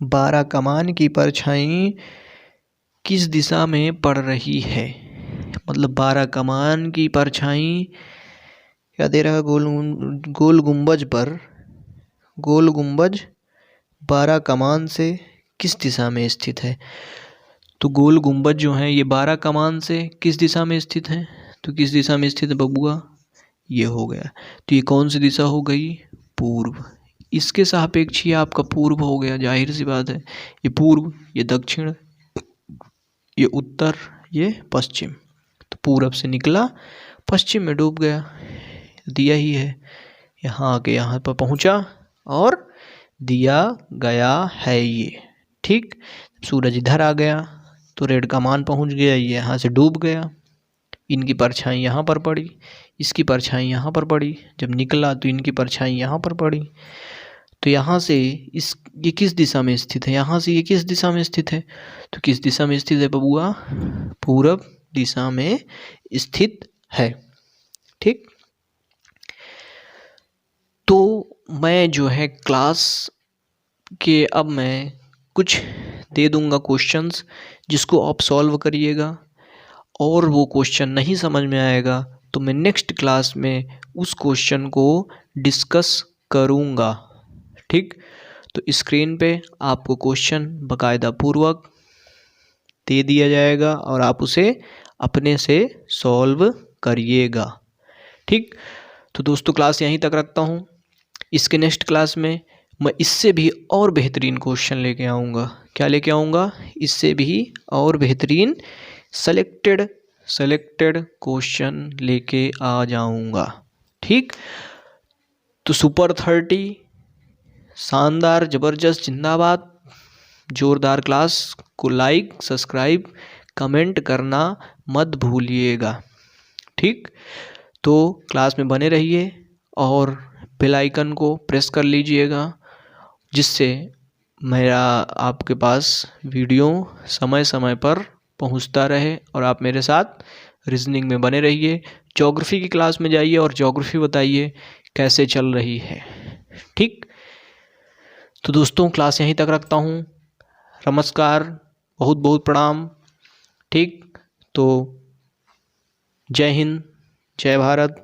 12 कमान की परछाई किस दिशा में पड़ रही है, मतलब 12 कमान की परछाई क्या दे रहा है, गोल गुंबज पर, गोल गुंबज 12 कमान से किस दिशा में स्थित है। तो गोल गुंबज जो है ये 12 कमान से किस दिशा में स्थित है, तो किस दिशा में स्थित है बबुआ, ये हो गया। तो ये कौन सी दिशा हो गई, पूर्व, इसके सापेक्ष ही आपका पूर्व हो गया, जाहिर सी बात है। ये पूर्व, ये दक्षिण, ये उत्तर, ये पश्चिम, तो पूरब से निकला पश्चिम में डूब गया, दिया ही है, यहाँ आके यहाँ पर पहुँचा और दिया गया है ये, ठीक। सूरज इधर आ गया तो रेड कमान पहुँच गया, ये यहाँ से डूब गया, इनकी परछाई यहाँ पर पड़ी, इसकी परछाई यहाँ पर पड़ी, जब निकला तो इनकी परछाई यहाँ पर पड़ी। तो यहाँ से ये किस दिशा में स्थित है, यहाँ से ये किस दिशा में स्थित है, तो किस दिशा में स्थित है बबुआ, पूरब दिशा में स्थित है, ठीक। तो मैं जो है क्लास के अब मैं कुछ दे दूँगा क्वेश्चंस, जिसको आप सॉल्व करिएगा, और वो क्वेश्चन नहीं समझ में आएगा तो मैं नेक्स्ट क्लास में उस क्वेश्चन को डिस्कस करूँगा, ठीक। तो स्क्रीन पे आपको क्वेश्चन बाकायदा पूर्वक दे दिया जाएगा और आप उसे अपने से सॉल्व करिएगा, ठीक। तो दोस्तों क्लास यहीं तक रखता हूँ, इसके नेक्स्ट क्लास में मैं इससे भी और बेहतरीन क्वेश्चन लेके आऊँगा। क्या लेके आऊँगा, इससे भी और बेहतरीन सेलेक्टेड क्वेश्चन लेके आ जाऊँगा, ठीक। तो सुपर 30 शानदार ज़बरदस्त जिंदाबाद, ज़ोरदार क्लास को लाइक सब्सक्राइब कमेंट करना मत भूलिएगा, ठीक। तो क्लास में बने रहिए और बेल आइकन को प्रेस कर लीजिएगा, जिससे मेरा आपके पास वीडियो समय समय पर पहुंचता रहे और आप मेरे साथ रीजनिंग में बने रहिए। ज्योग्राफी की क्लास में जाइए और ज्योग्राफी बताइए कैसे चल रही है, ठीक। तो दोस्तों क्लास यहीं तक रखता हूँ, नमस्कार, बहुत बहुत प्रणाम, ठीक। तो जय हिंद, जय भारत।